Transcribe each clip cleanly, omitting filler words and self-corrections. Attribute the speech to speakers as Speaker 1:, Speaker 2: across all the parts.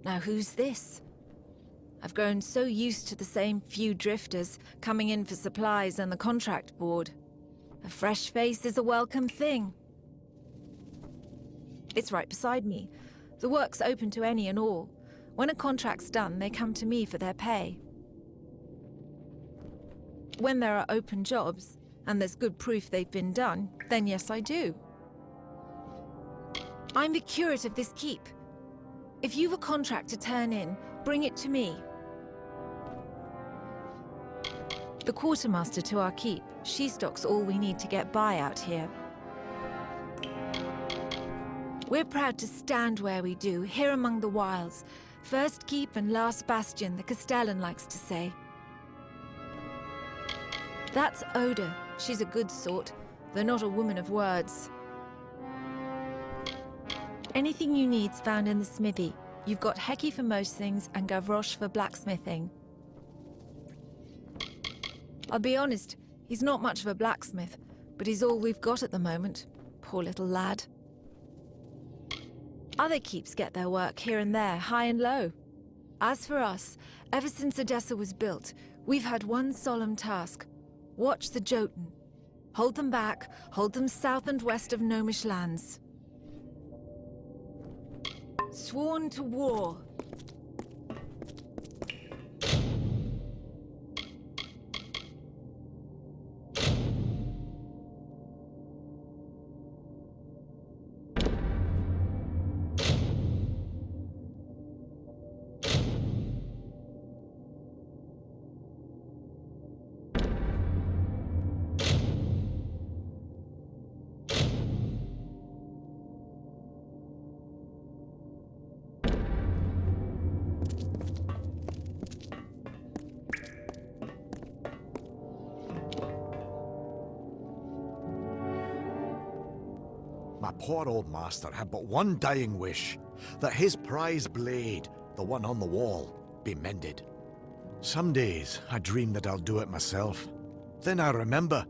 Speaker 1: Now who's this? I've grown so used to the same few drifters coming in for supplies and the contract board. A fresh face is a welcome thing. It's right beside me. The work's open to any and all. When a contract's done, they come to me for their pay. When there are open jobs, and there's good proof they've been done, then yes, I do. I'm the curate of this keep. If you've a contract to turn in, bring it to me. The quartermaster to our keep, she stocks all we need to get by out here. We're proud to stand where we do, here among the wilds. First keep and last bastion, the Castellan likes to say. That's Oda. She's a good sort, though not a woman of words. Anything you need's found in the smithy. You've got Heki for most things and Gavroche for blacksmithing. I'll be honest, he's not much of a blacksmith, but he's all we've got at the moment. Poor little lad. Other keeps get their work here and there, high and low. As for us, ever since Odessa was built, we've had one solemn task. Watch the Jotun. Hold them back, hold them south and west of Gnomish lands. Sworn to war.
Speaker 2: My poor old master had but one dying wish, that his prize blade, the one on the wall, be mended. Some days I dream that I'll do it myself. Then I remember,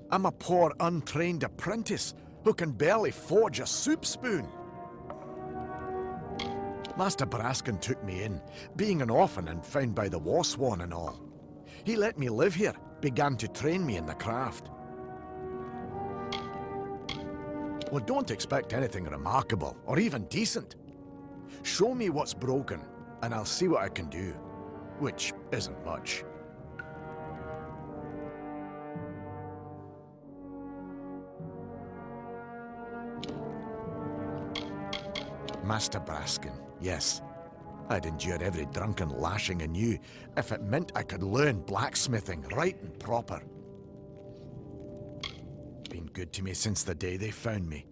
Speaker 2: I'm a poor untrained apprentice who can barely forge a soup spoon. Master Braskin took me in, being an orphan and found by the war swan and all. He let me live here, began to train me in the craft. Well, don't expect anything remarkable, or even decent. Show me what's broken, and I'll see what I can do. Which isn't much. Master Braskin, yes. I'd endure every drunken lashing anew if it meant I could learn blacksmithing right and proper. Been good to me since the day they found me,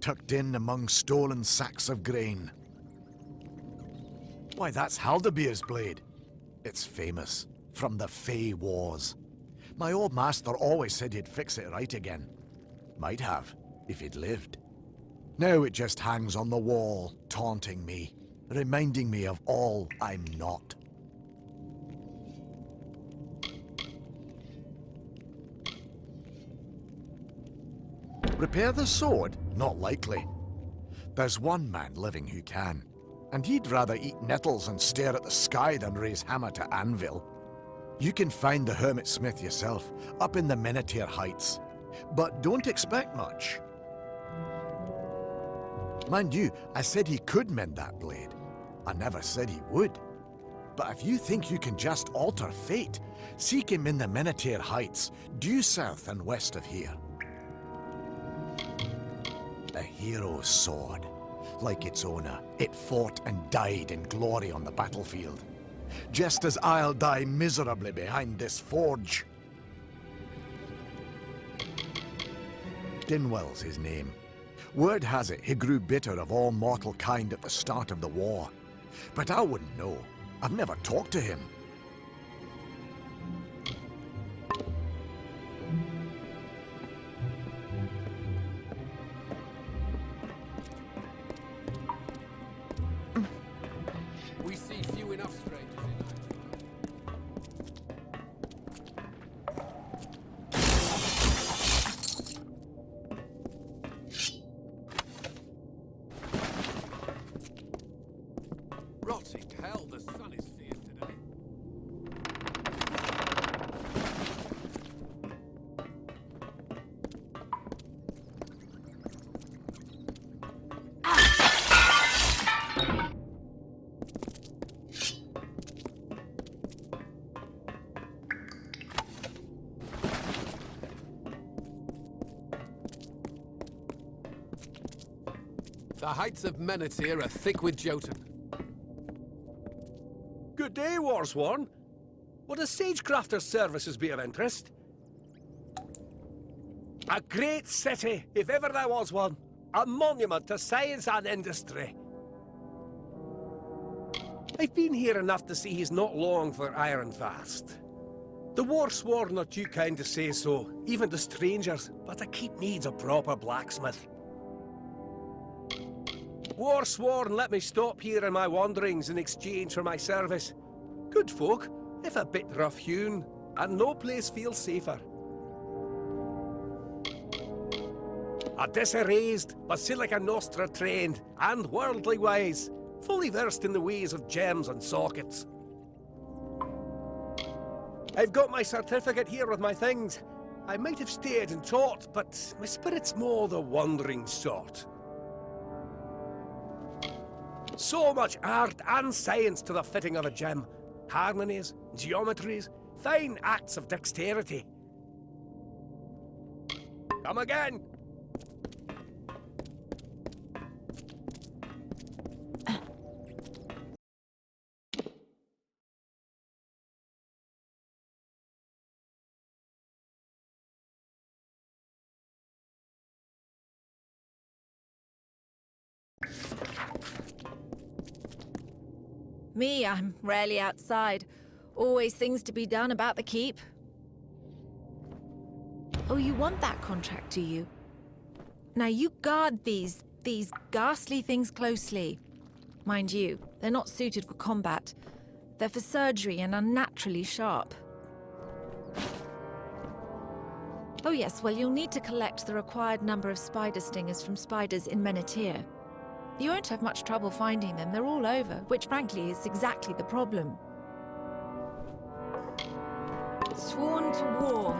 Speaker 2: tucked in among stolen sacks of grain. Why, that's Haldabeer's blade. It's famous, from the Fey Wars. My old master always said he'd fix it right again. Might have, if he'd lived. Now it just hangs on the wall, taunting me, reminding me of all I'm not. Repair the sword? Not likely. There's one man living who can, and he'd rather eat nettles and stare at the sky than raise hammer to anvil. You can find the hermit smith yourself, up in the Minotaur Heights, but don't expect much. Mind you, I said he could mend that blade. I never said he would. But if you think you can just alter fate, seek him in the Minotaur Heights, due south and west of here. A hero's sword. Like its owner, it fought and died in glory on the battlefield. Just as I'll die miserably behind this forge. Dinwell's his name. Word has it he grew bitter of all mortal kind at the start of the war. But I wouldn't know. I've never talked to him.
Speaker 3: We see few enough strangers in The heights of Menethir are thick with Jotun.
Speaker 4: Good day, Warsworn. Would a sagecrafter's services be of interest? A great city, if ever there was one. A monument to science and industry. I've been here enough to see he's not long for Ironfast. The Warsworn are too kind to say so, even to strangers, but a keep needs a proper blacksmith. Warsworn let me stop here in my wanderings in exchange for my service. Good folk, if a bit rough-hewn, and no place feels safer. A diserased, Basilica Nostra trained, and worldly wise, fully versed in the ways of gems and sockets. I've got my certificate here with my things. I might have stayed and taught, but my spirit's more the wandering sort. So much art and science to the fitting of a gem. Harmonies, geometries, fine acts of dexterity. Come again!
Speaker 1: Me, I'm rarely outside. Always things to be done about the keep. Oh, you want that contract, do you? Now you guard these ghastly things closely. Mind you, they're not suited for combat. They're for surgery and unnaturally sharp. Oh yes, well you'll need to collect the required number of spider stingers from spiders in Menethir. You won't have much trouble finding them, they're all over, which frankly is exactly the problem. Sworn to war.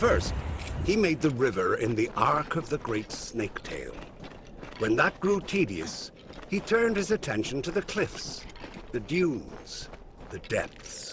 Speaker 5: First, he made the river in the Ark of the Great Snaketail. When that grew tedious, he turned his attention to the cliffs, the dunes, the depths.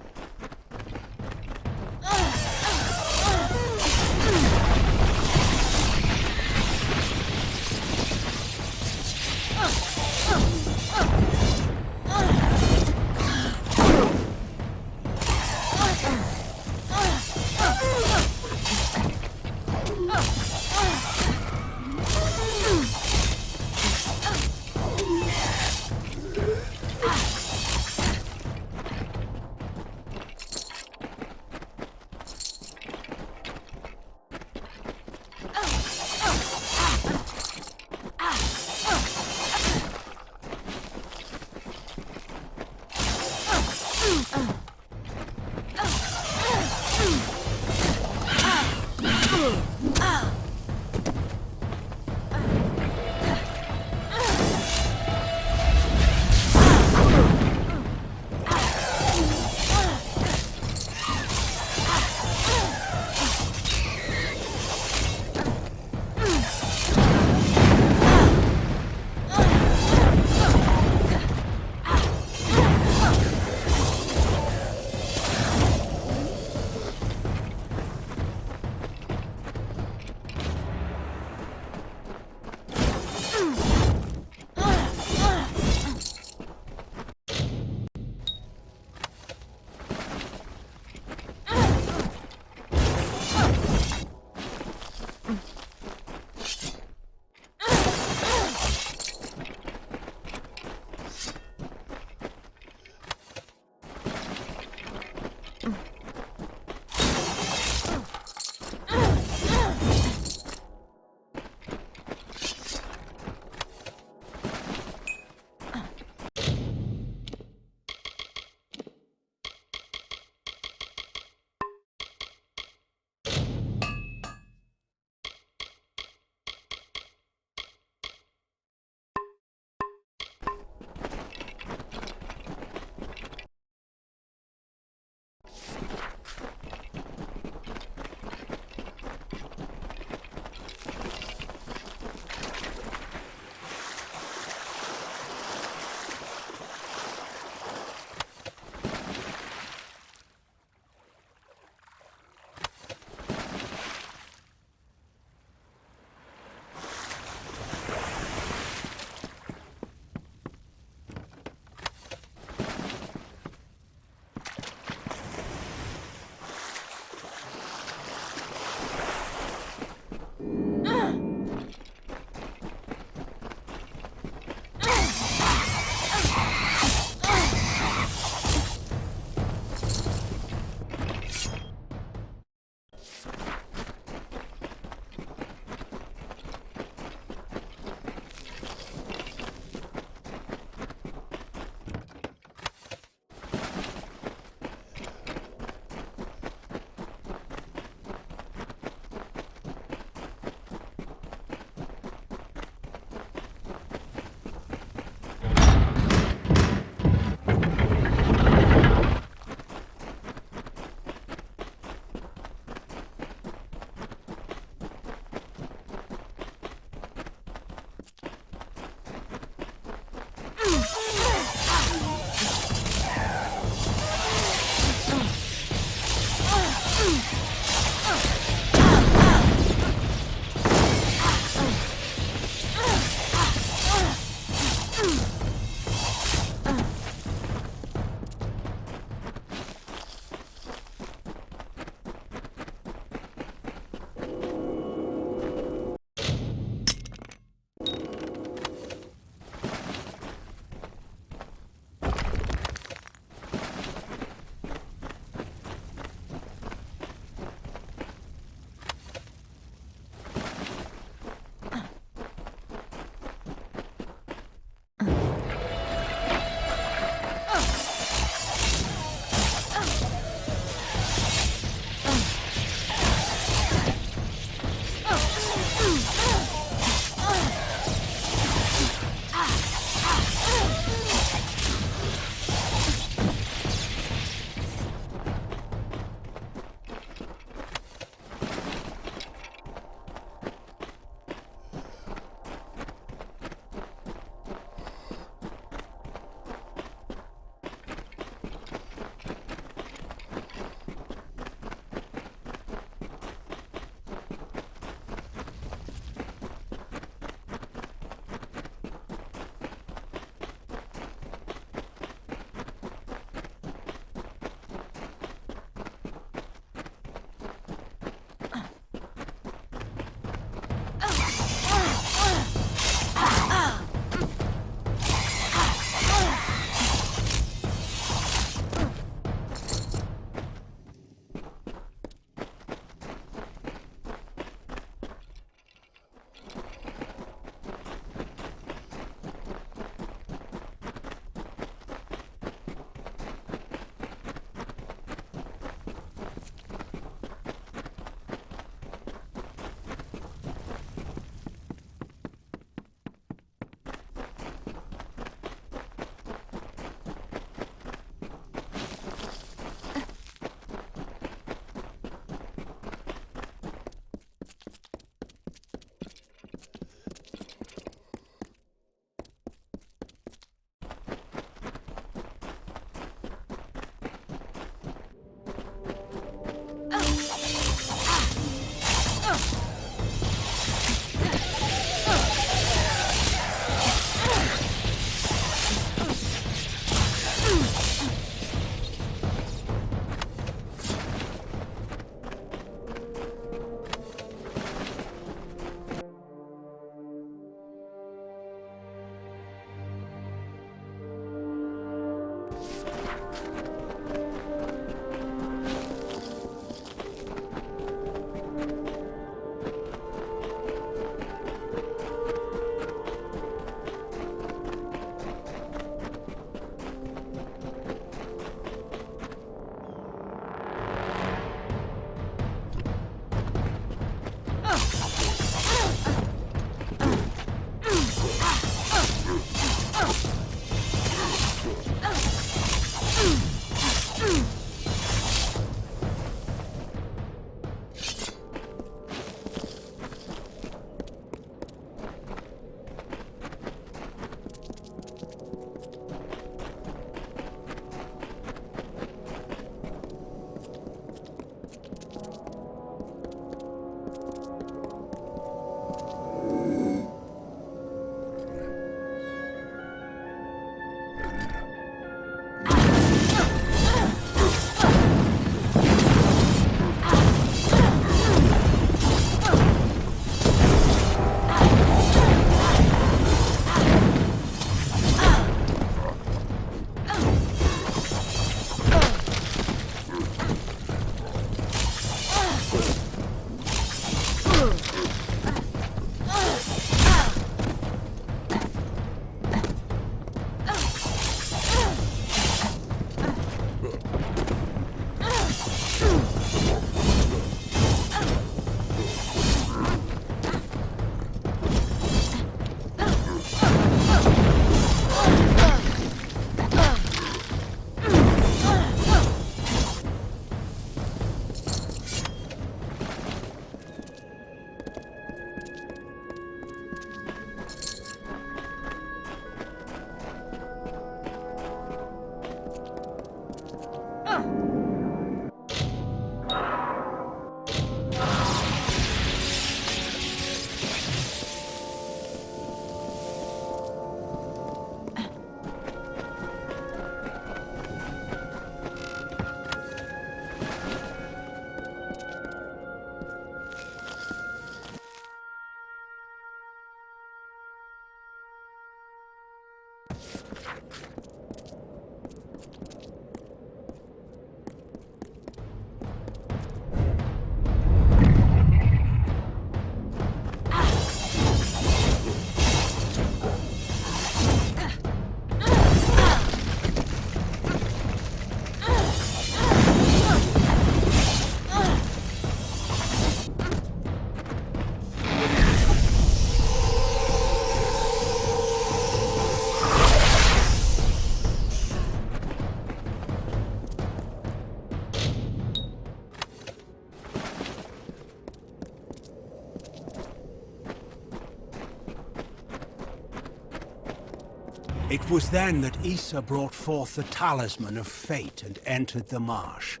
Speaker 5: It was then that Issa brought forth the talisman of fate and entered the marsh.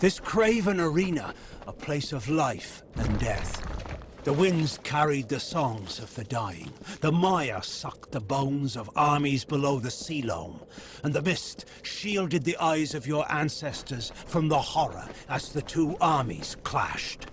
Speaker 5: This craven arena, a place of life and death. The winds carried the songs of the dying. The mire sucked the bones of armies below the sea loam. And the mist shielded the eyes of your ancestors from the horror as the two armies clashed.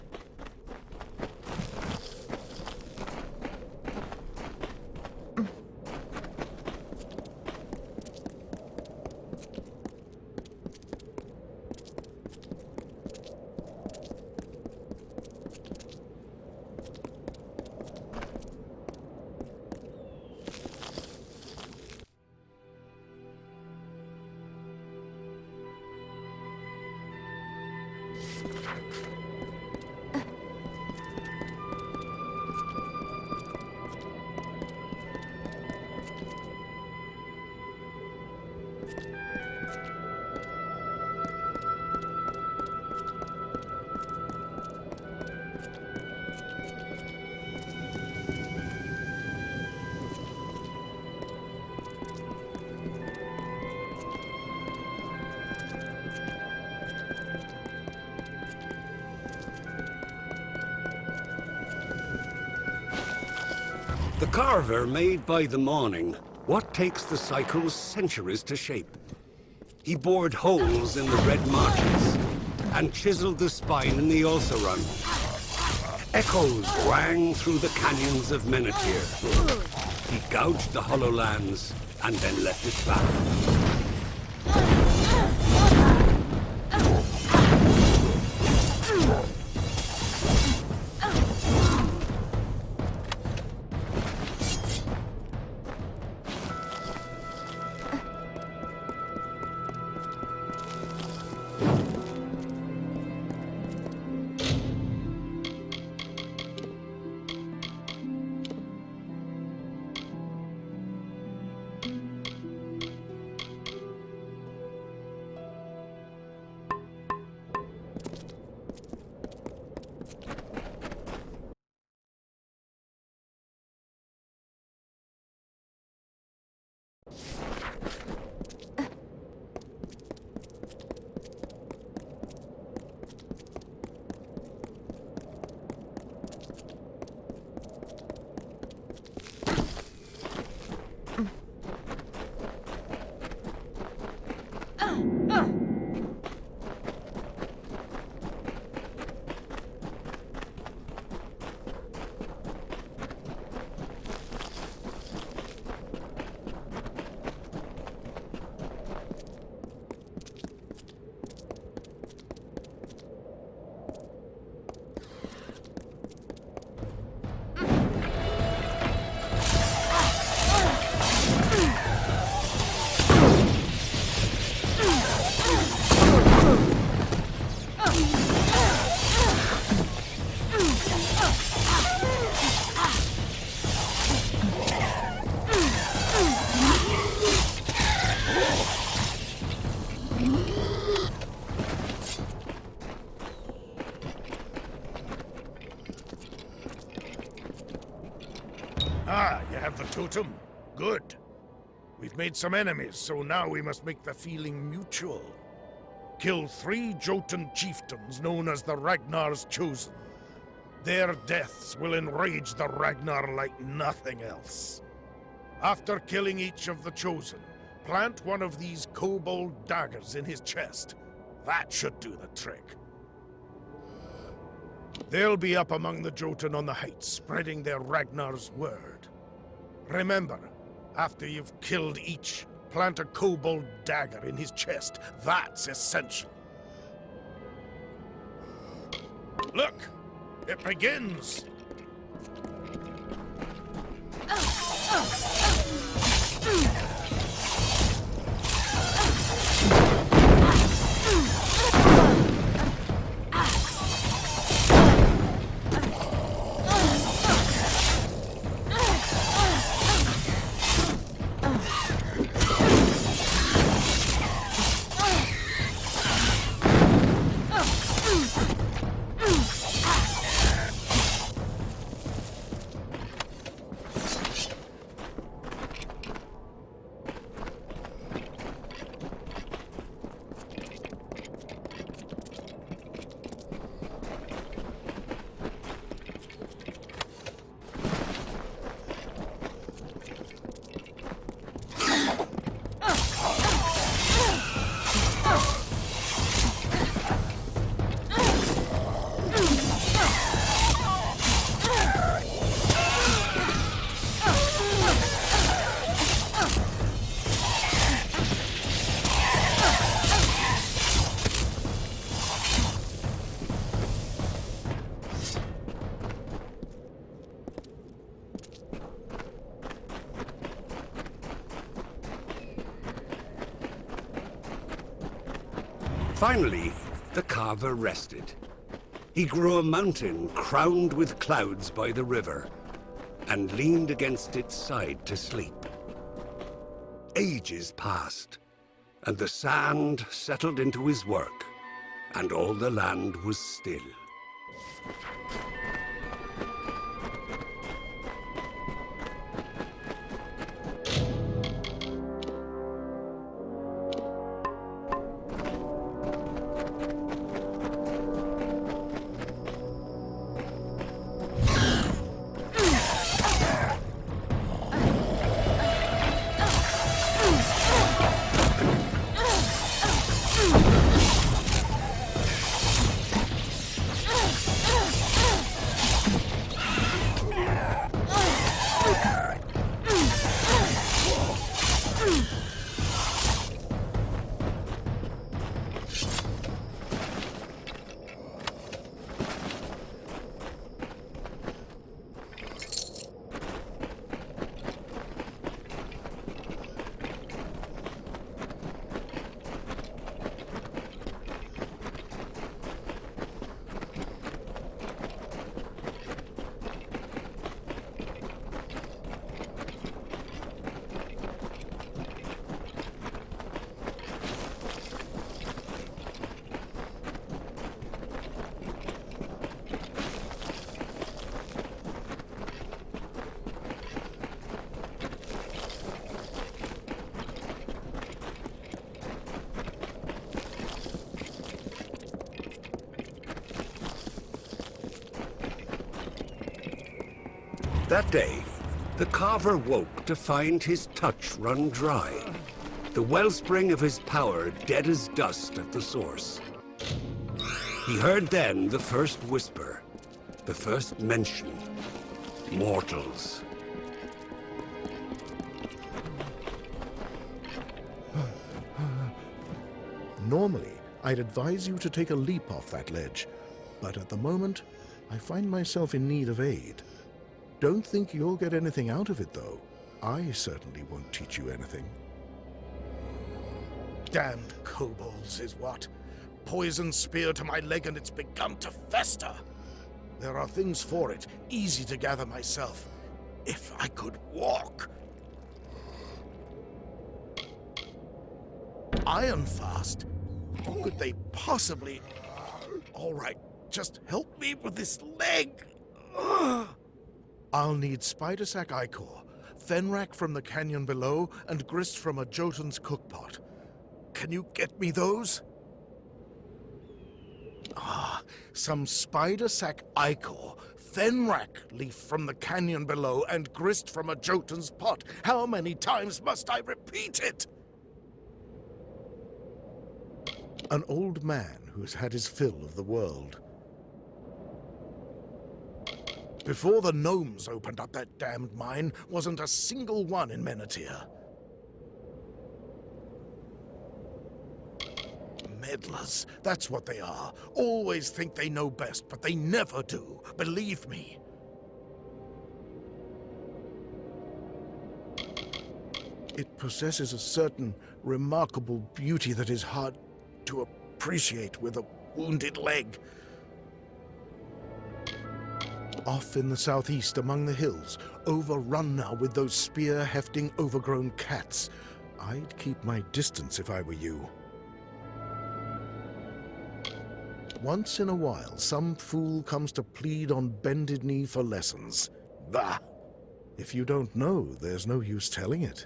Speaker 5: The carver made by the morning what takes the cycles centuries to shape. He bored holes in the red marches and chiseled the spine in the Ulthuran. Echoes rang through the canyons of Menethir. He gouged the hollow lands and then left it back.
Speaker 6: Ah, you have the totem? Good. We've made some enemies, so now we must make the feeling mutual. kill 3 Jotun chieftains known as the Ragnar's Chosen. Their deaths will enrage the Ragnar like nothing else. After killing each of the Chosen, plant one of these kobold daggers in his chest. That should do the trick. They'll be up among the Jotun on the heights, spreading their Ragnar's word. Remember, after you've killed each, plant a kobold dagger in his chest. That's essential. Look! It begins!
Speaker 7: Finally, the carver rested. He grew a mountain crowned with clouds by the river, and leaned against its side to sleep. Ages passed, and the sand settled into his work, and all the land was still. That day, the carver woke to find his touch run dry, the wellspring of his power dead as dust at the source. He heard then the first whisper, the first mention, mortals.
Speaker 6: Normally, I'd advise you to take a leap off that ledge, but at the moment, I find myself in need of aid. Don't think you'll get anything out of it, though. I certainly won't teach you anything. Damned kobolds is what. Poison spear to my leg and it's begun to fester. There are things for it, easy to gather myself. If I could walk. Ironfast? How could they possibly... All right, just help me with this leg. I'll need spider sack ichor, fenrack from the canyon below, and grist from a Jotun's cookpot. Can you get me those? Some spider sack ichor, fenrac leaf from the canyon below, and grist from a Jotun's pot. How many times must I repeat it? An old man who's had his fill of the world. Before the gnomes opened up that damned mine, wasn't a single one in Menethir. Meddlers, that's what they are. Always think they know best, but they never do. Believe me. It possesses a certain remarkable beauty that is hard to appreciate with a wounded leg. Off in the southeast among the hills, overrun now with those spear-hefting overgrown cats. I'd keep my distance if I were you. Once in a while, some fool comes to plead on bended knee for lessons. Bah! If you don't know, there's no use telling it.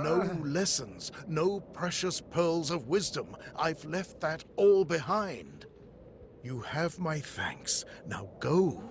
Speaker 6: No lessons, no precious pearls of wisdom. I've left that all behind. You have my thanks. Now go.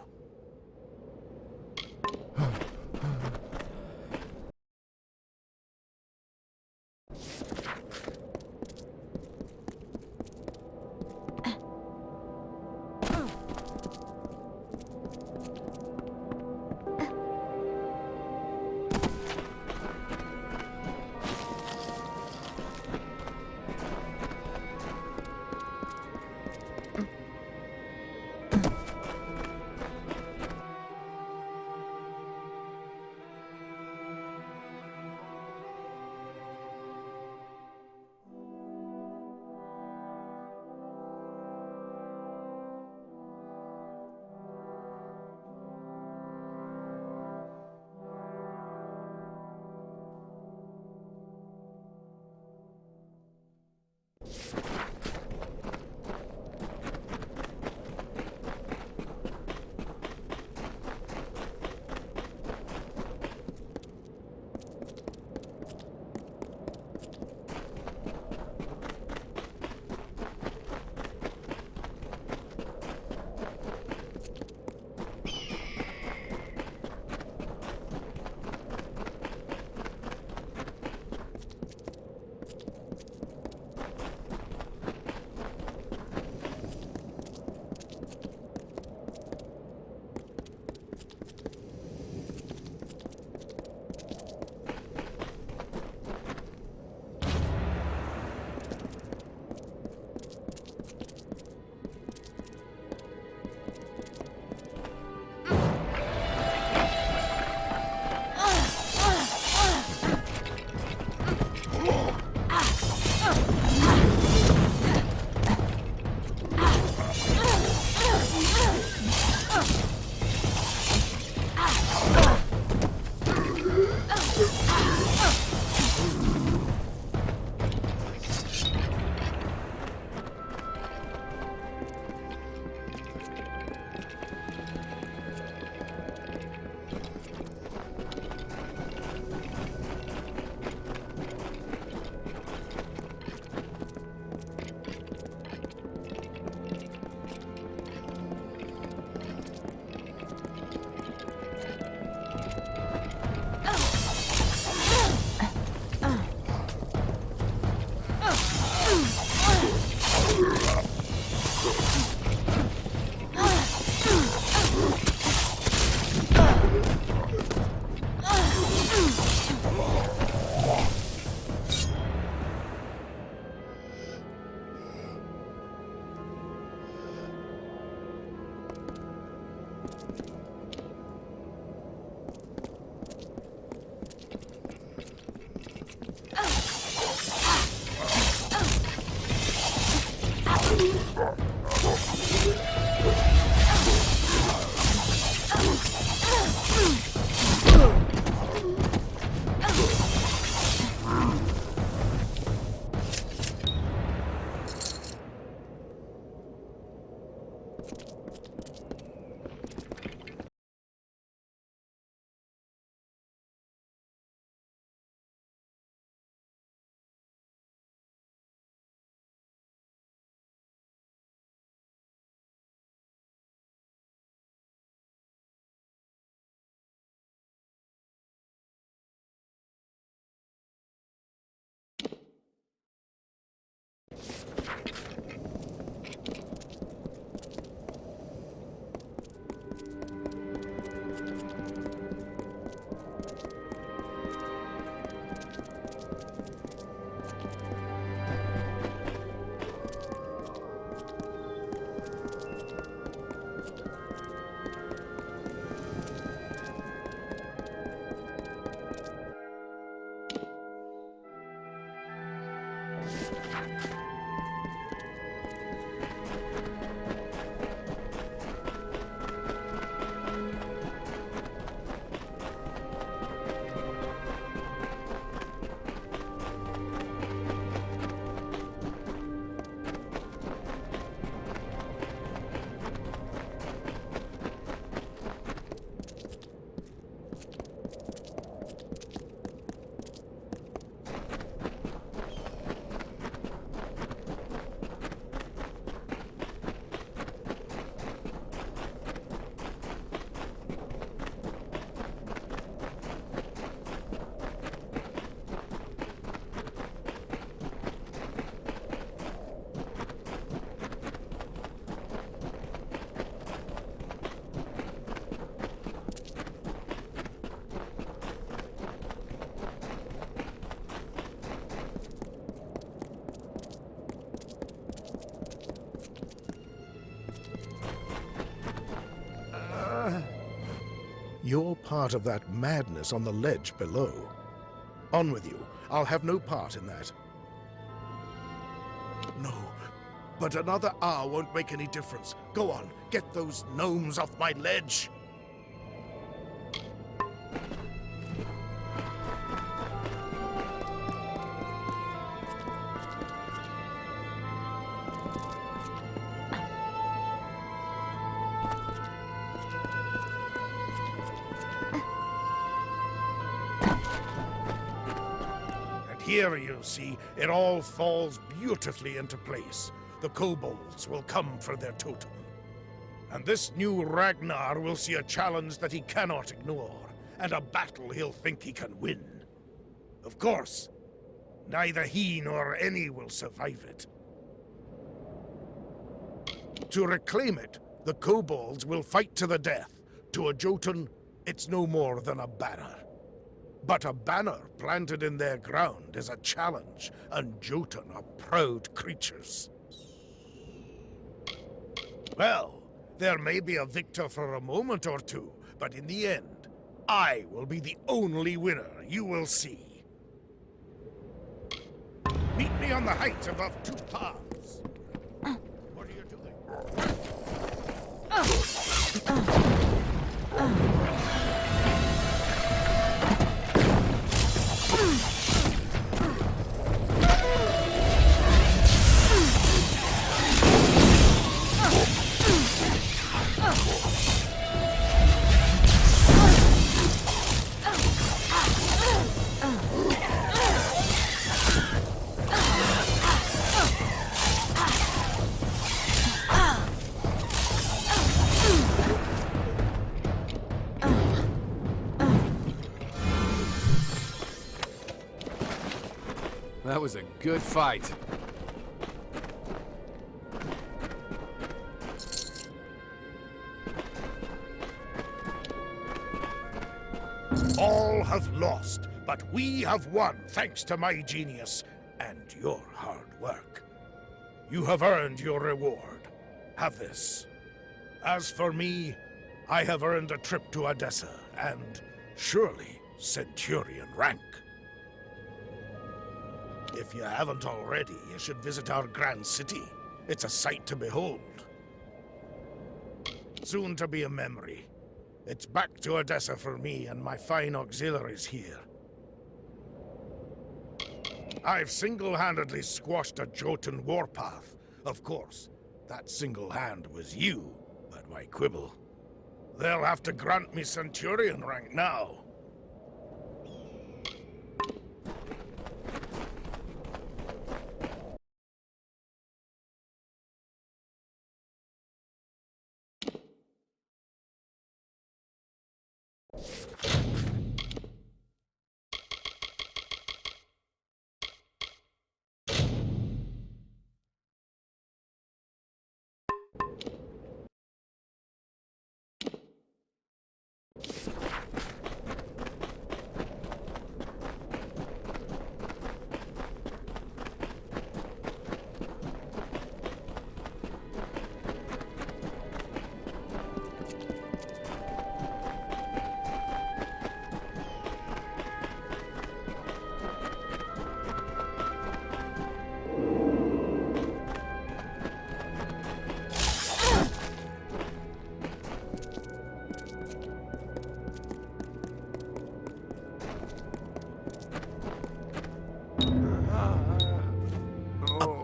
Speaker 6: You're part of that madness on the ledge below. On with you. I'll have no part in that. No, but another hour won't make any difference. Go on, get those gnomes off my ledge. Here, you see, it all falls beautifully into place. The kobolds will come for their totem. And this new Ragnar will see a challenge that he cannot ignore, and a battle he'll think he can win. Of course, neither he nor any will survive it. To reclaim it, the kobolds will fight to the death. To a Jotun, it's no more than a banner. But a banner planted in their ground is a challenge, and Jotun are proud creatures. Well, there may be a victor for a moment or two, but in the end, I will be the only winner you will see. Meet me on the height above 2 paths. What are you doing?
Speaker 3: That was a good fight.
Speaker 6: All have lost, but we have won thanks to my genius and your hard work. You have earned your reward. Have this. As for me, I have earned a trip to Odessa and, surely, Centurion rank. If you haven't already, you should visit our grand city. It's a sight to behold. Soon to be a memory. It's back to Odessa for me and my fine auxiliaries here. I've single-handedly squashed a Jotun warpath. Of course, that single hand was you, but why quibble? They'll have to grant me Centurion rank now.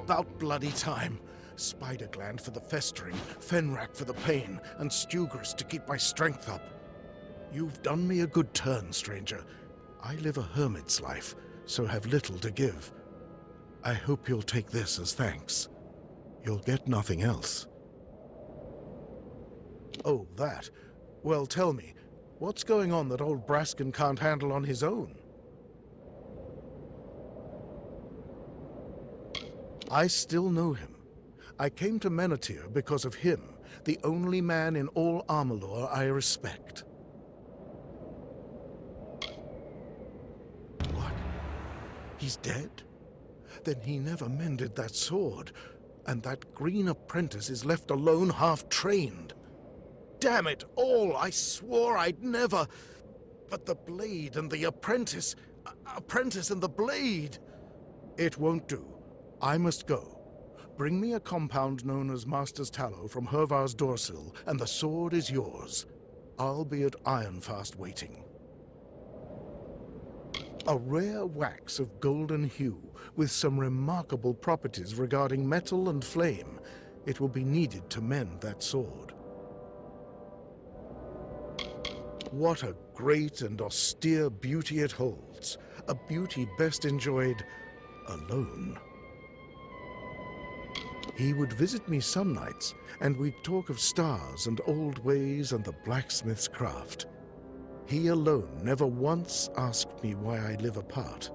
Speaker 6: About bloody time. Spider gland for the festering, Fenrak for the pain, and Stugris to keep my strength up. You've done me a good turn, stranger. I live a hermit's life, so have little to give. I hope you'll take this as thanks. You'll get nothing else. Oh, that. Well, tell me, what's going on that old Braskin can't handle on his own? I still know him. I came to Menethir because of him, the only man in all Amalur I respect. What? He's dead? Then he never mended that sword, and that green apprentice is left alone half-trained. damn it all! I swore I'd never... But the blade and the apprentice... Apprentice and the blade... It won't do. I must go. Bring me a compound known as Master's Tallow from Hervar's doorsill, and the sword is yours. I'll be at Ironfast waiting. A rare wax of golden hue, with some remarkable properties regarding metal and flame. It will be needed to mend that sword. What a great and austere beauty it holds. A beauty best enjoyed alone. He would visit me some nights, and we'd talk of stars and old ways and the blacksmith's craft. He alone never once asked me why I live apart.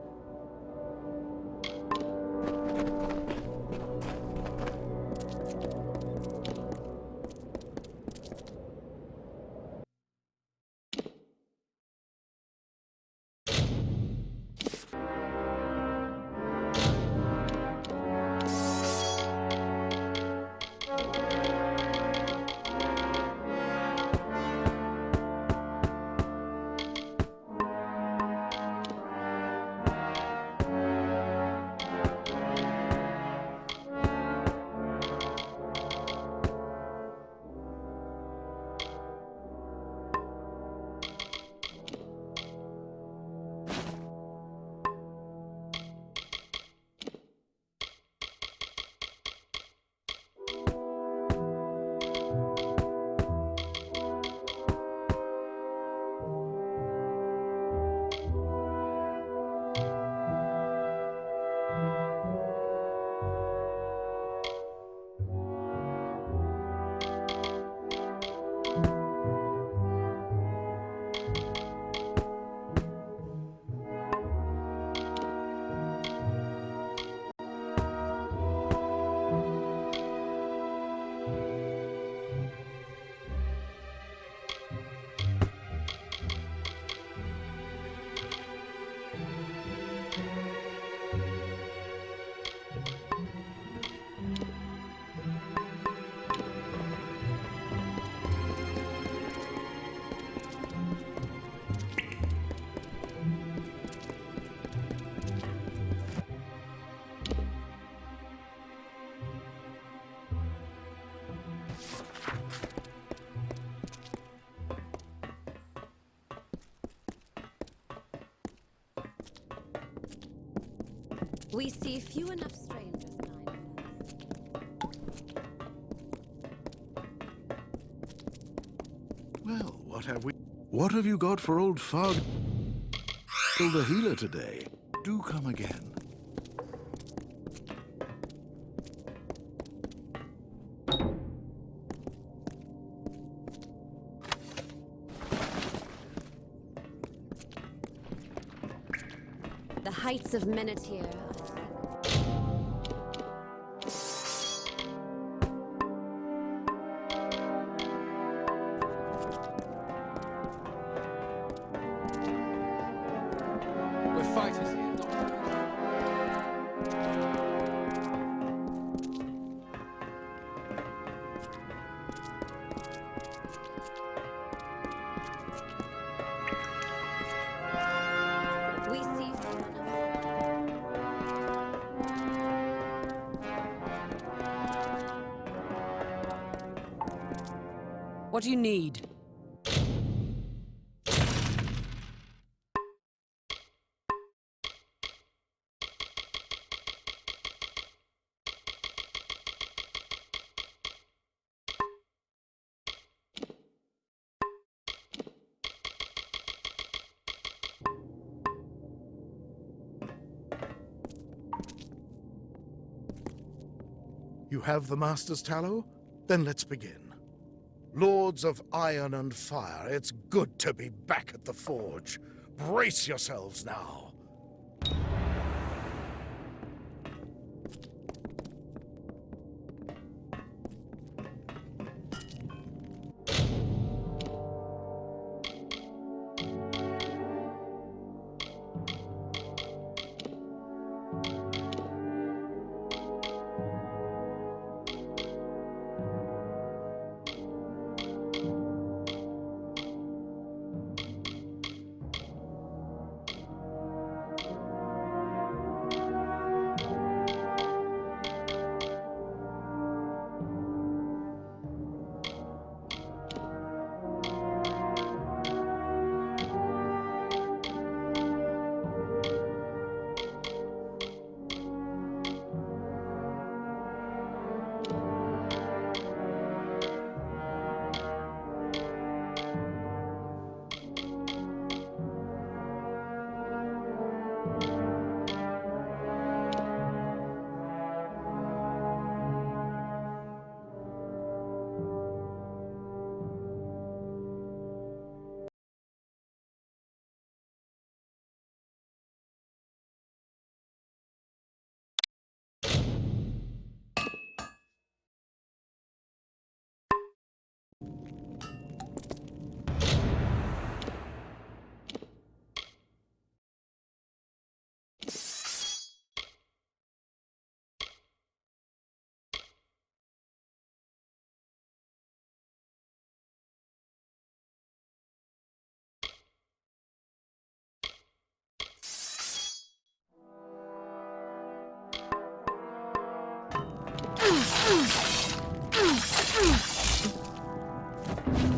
Speaker 8: We see few enough strangers in Ireland.
Speaker 2: Well, what have you got for old Fog the healer today? Do come again.
Speaker 8: The heights of Menetier,
Speaker 3: We're fighters here.
Speaker 8: we see few enough.
Speaker 9: What do you need?
Speaker 2: You have the Master's Tallow? Then let's begin. Lords of Iron and Fire, it's good to be back at the forge. Brace yourselves now.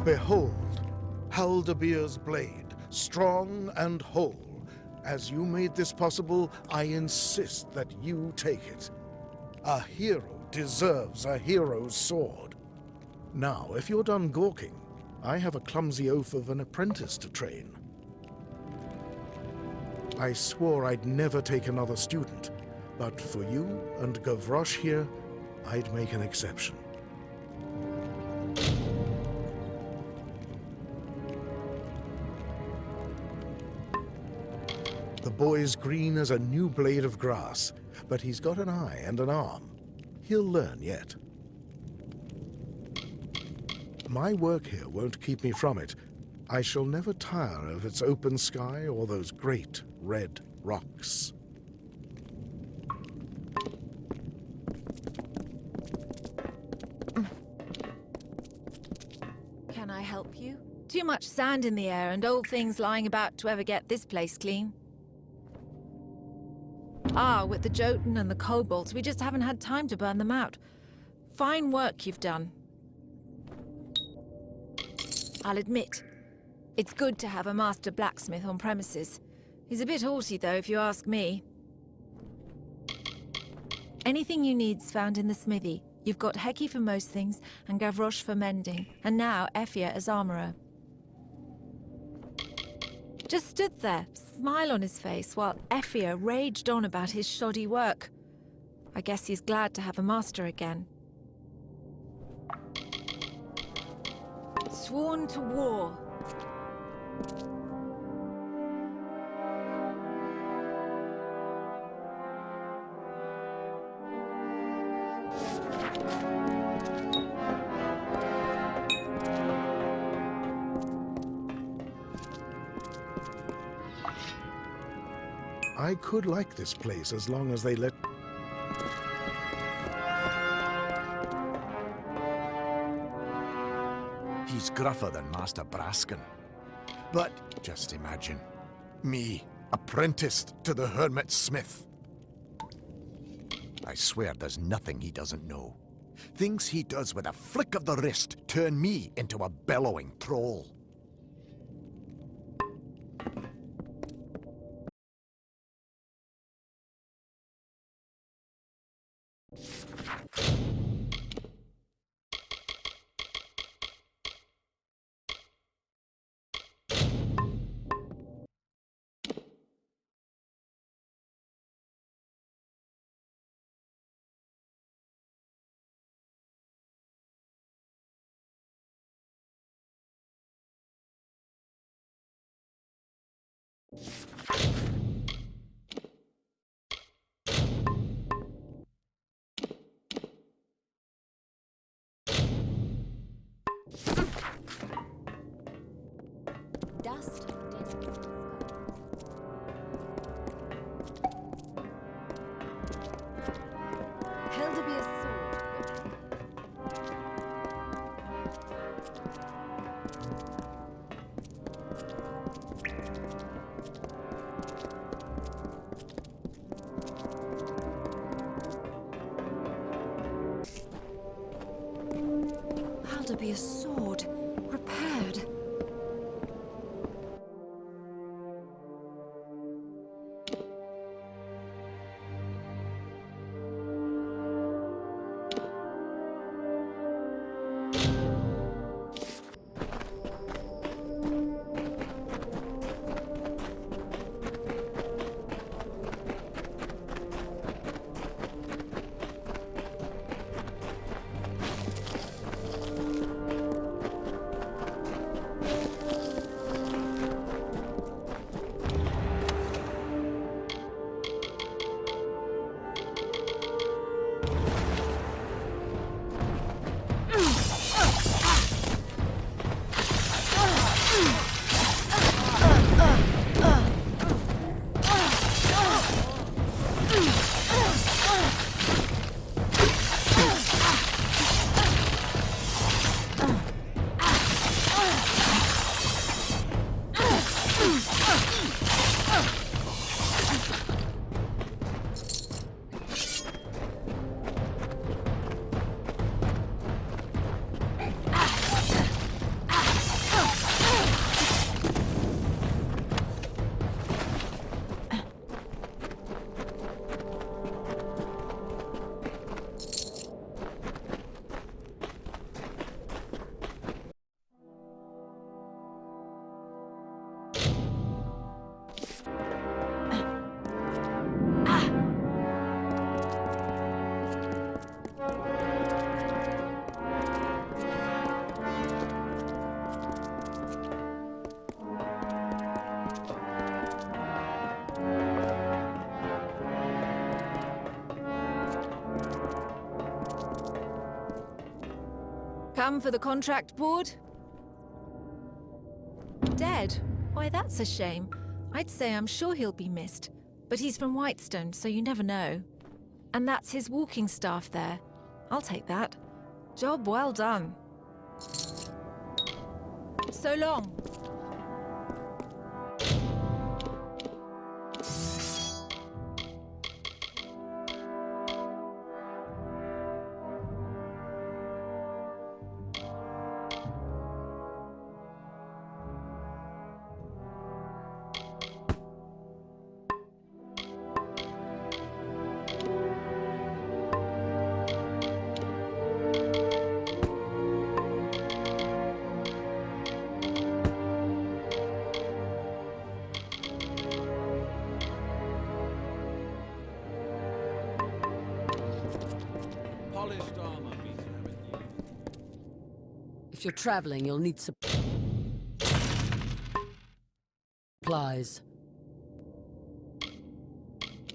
Speaker 6: Behold, Haldabeer's blade, strong and whole. As you made this possible, I insist that you take it. A hero deserves a hero's sword. Now, if you're done gawking, I have a clumsy oaf of an apprentice to train. I swore I'd never take another student, but for you and Gavroche here, I'd make an exception. The boy's green as a new blade of grass, but he's got an eye and an arm. He'll learn yet. My work here won't keep me from it. I shall never tire of its open sky or those great red rocks.
Speaker 1: Can I help you? Too much sand in the air and old things lying about to ever get this place clean. Ah, with the Jotun and the kobolds, we just haven't had time to burn them out. Fine work you've done. I'll admit, it's good to have a master blacksmith on premises. He's a bit haughty, though, if you ask me. Anything you need's found in the smithy. You've got Heki for most things, and Gavroche for mending, and now Effia as armorer. Just stood there, smile on his face, while Effia raged on about his shoddy work. I guess he's glad to have a master again. Sworn to war.
Speaker 6: I could like this place as long as they let...
Speaker 2: He's gruffer than Master Braskin. But just imagine, me, apprenticed to the Hermit Smith. I swear there's nothing he doesn't know. Things he does with a flick of the wrist turn me into a bellowing troll.
Speaker 8: Dust dense in the sky.
Speaker 1: Helderbeer's sword. Helderbeer's sword. Repaired. Come for the contract board? Dead? Why, that's a shame. I'd say I'm sure he'll be missed. But he's from Whitestone, so you never know. And that's his walking staff there. I'll take that. Job well done. So long.
Speaker 3: Polished armor means having you.
Speaker 9: If you're traveling, you'll need supplies.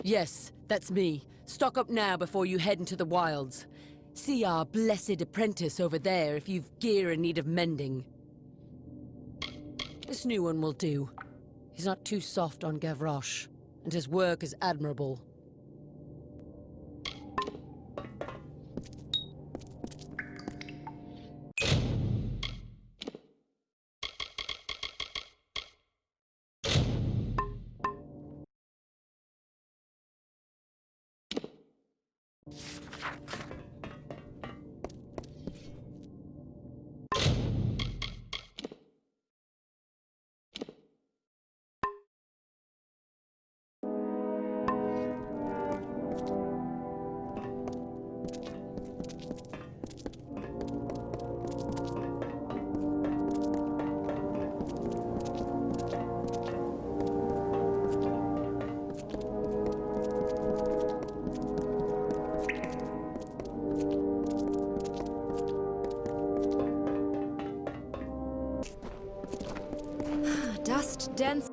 Speaker 9: Yes, that's me. Stock up now before you head into the wilds. See our blessed apprentice over there if you've gear in need of mending. This new one will do. He's not too soft on Gavroche, and his work is admirable.
Speaker 1: Dust dense.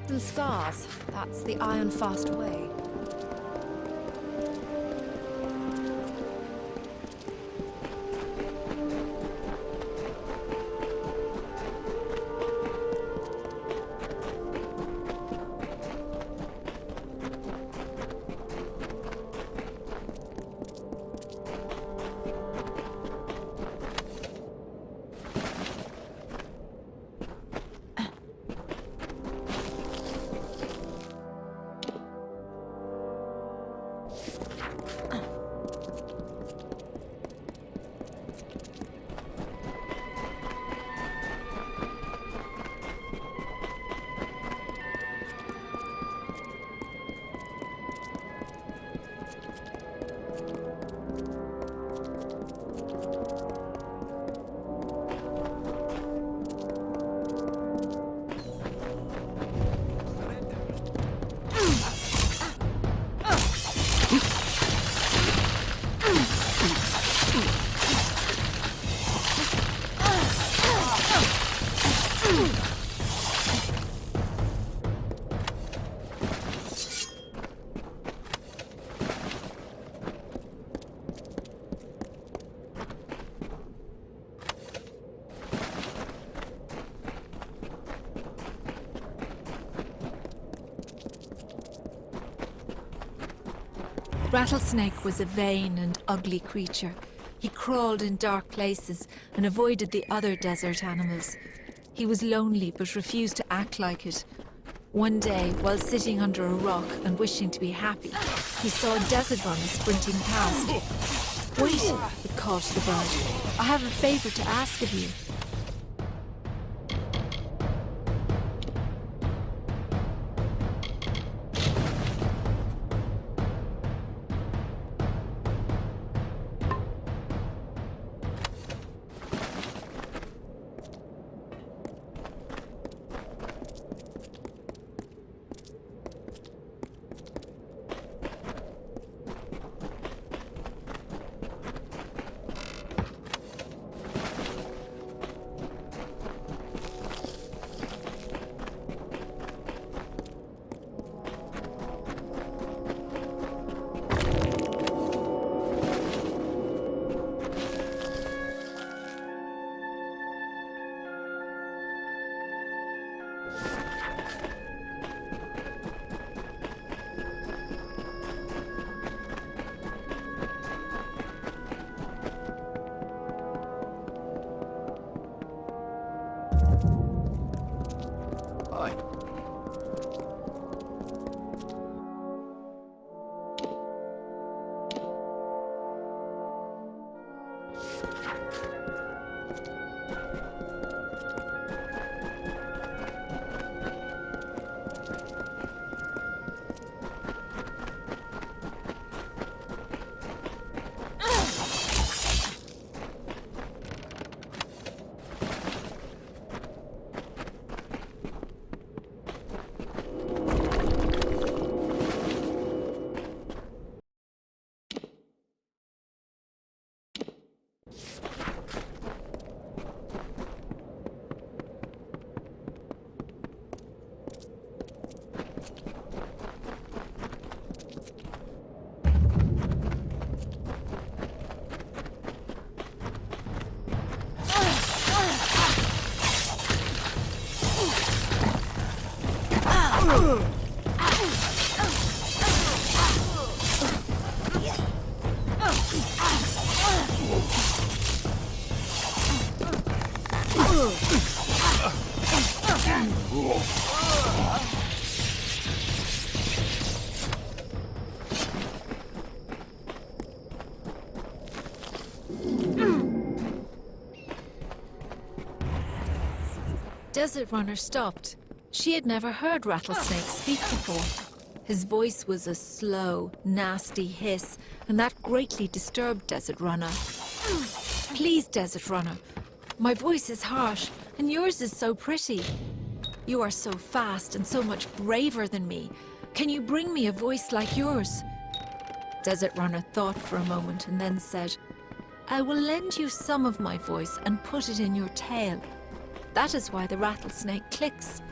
Speaker 1: And scars. That's the iron fast way. Rattlesnake was a vain and ugly creature. He crawled in dark places and avoided the other desert animals. He was lonely but refused to act like it. One day, while sitting under a rock and wishing to be happy, he saw a desert runner sprinting past. "Wait," it called to the bird. "I have a favor to ask of you." Desert Runner stopped. She had never heard Rattlesnake speak before. His voice was a slow, nasty hiss, and that greatly disturbed Desert Runner. Please, Desert Runner. My voice is harsh, and yours is so pretty. You are so fast and so much braver than me. Can you bring me a voice like yours? Desert Runner thought for a moment and then said, I will lend you some of my voice and put it in your tail. That is why the rattlesnake clicks.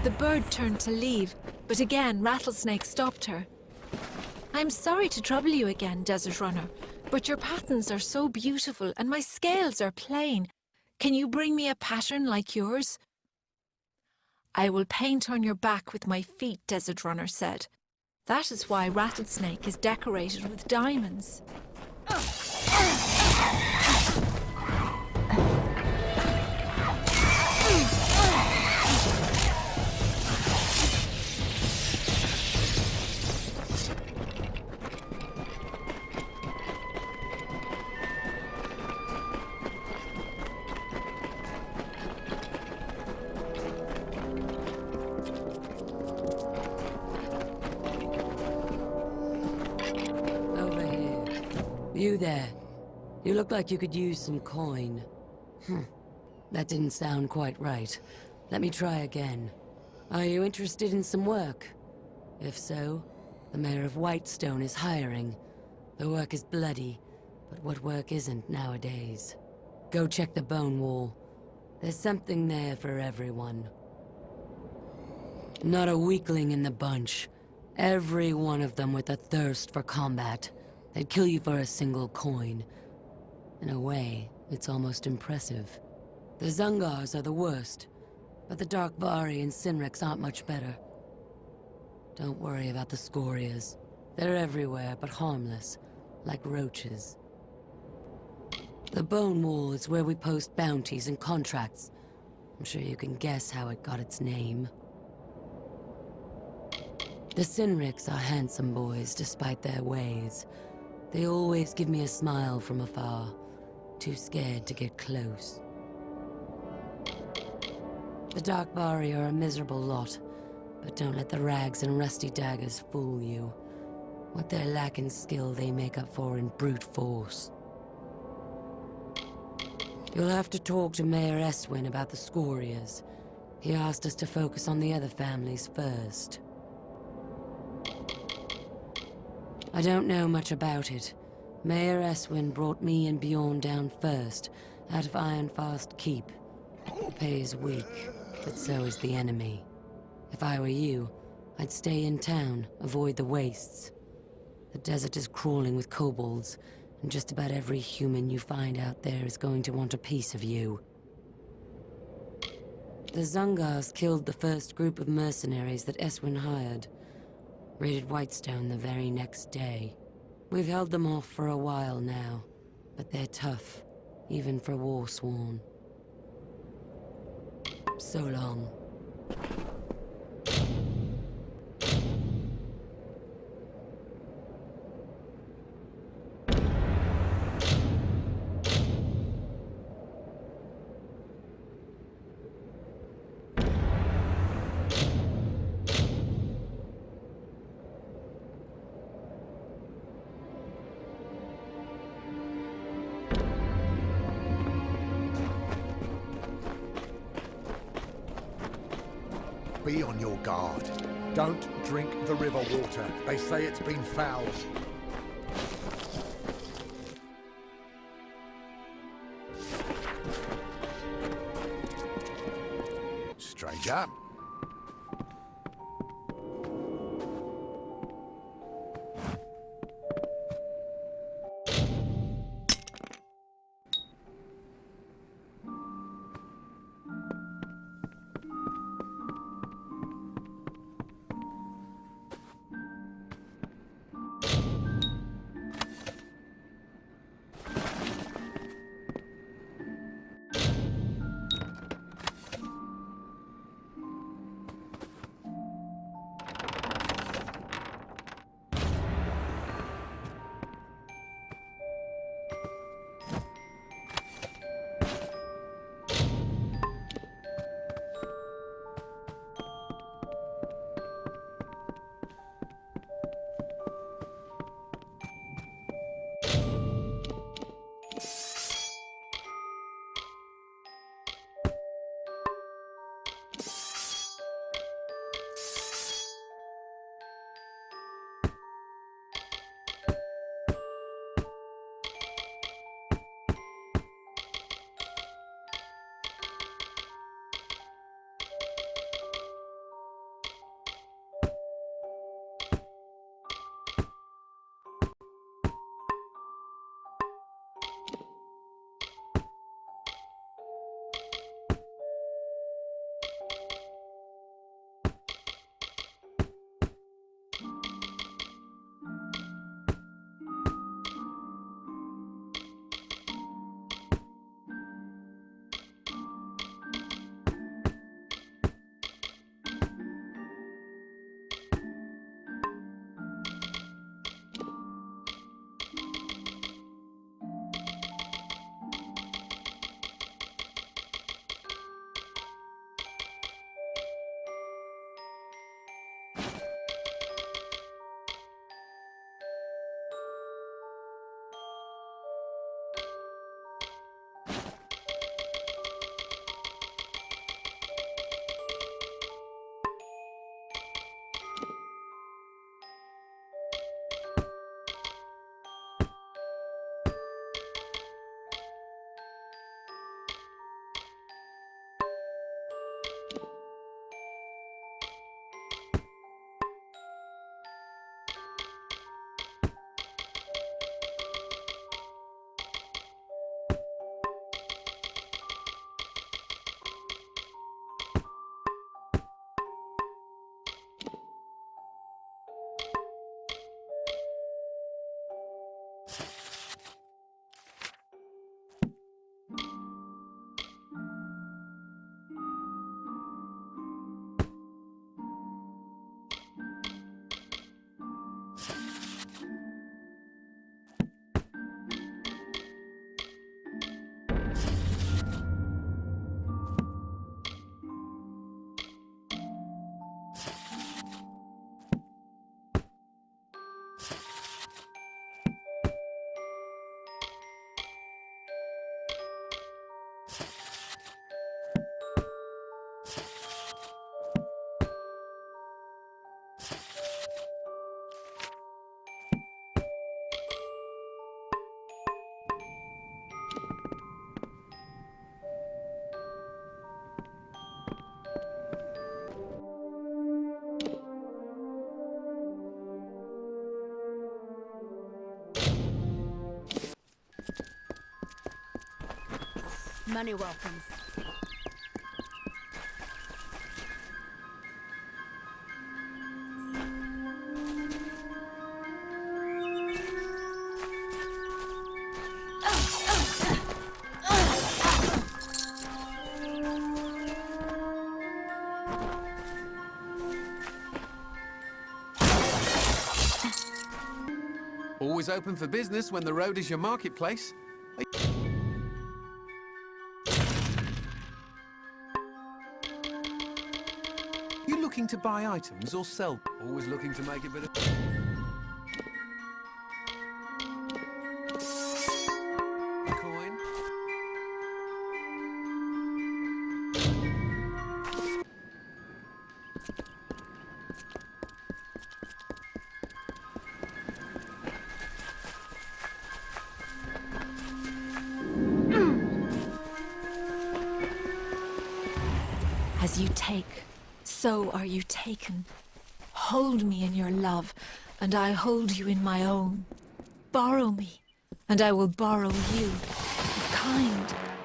Speaker 1: The bird turned to leave, but again Rattlesnake stopped her. I'm sorry to trouble you again, Desert Runner, but your patterns are so beautiful and my scales are plain. Can you bring me a pattern like yours? I will paint on your back with my feet, Desert Runner said. That is why Rattlesnake is decorated with diamonds.
Speaker 9: You there. You look like you could use some coin. That didn't sound quite right. Let me try again. Are you interested in some work? If so, the Mayor of Whitestone is hiring. The work is bloody, but what work isn't nowadays. Go check the bone wall. There's something there for everyone. Not a weakling in the bunch. Every one of them with a thirst for combat. They'd kill you for a single coin. In a way, it's almost impressive. The Zungars are the worst, but the Darkvari and Sinriks aren't much better. Don't worry about the Scorias. They're everywhere, but harmless, like roaches. The Bone Wall is where we post bounties and contracts. I'm sure you can guess how it got its name. The Sinriks are handsome boys, despite their ways. They always give me a smile from afar, too scared to get close. The Darkvari are a miserable lot, but don't let the rags and rusty daggers fool you. What they lack in skill, they make up for in brute force. You'll have to talk to Mayor Eswin about the Scorias. He asked us to focus on the other families first. I don't know much about it. Mayor Eswin brought me and Bjorn down first, out of Ironfast Keep. The pay is weak, but so is the enemy. If I were you, I'd stay in town, avoid the wastes. The desert is crawling with kobolds, and just about every human you find out there is going to want a piece of you. The Zungars killed the first group of mercenaries that Eswin hired. Raided Whitestone the very next day. We've held them off for a while now, but they're tough, even for Warsworn. So long.
Speaker 2: Be on your guard. Don't drink the river water. They say it's been foul. Stranger.
Speaker 8: Many welcomes.
Speaker 10: Always open for business when the road is your marketplace. You looking to buy items or sell? Always looking to make a bit of... coin?
Speaker 1: As you take, so are you taken. Hold me in your love, and I hold you in my own. Borrow me, and I will borrow you.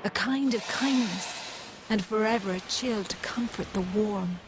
Speaker 1: A kind of kindness, and forever a chill to comfort the warm.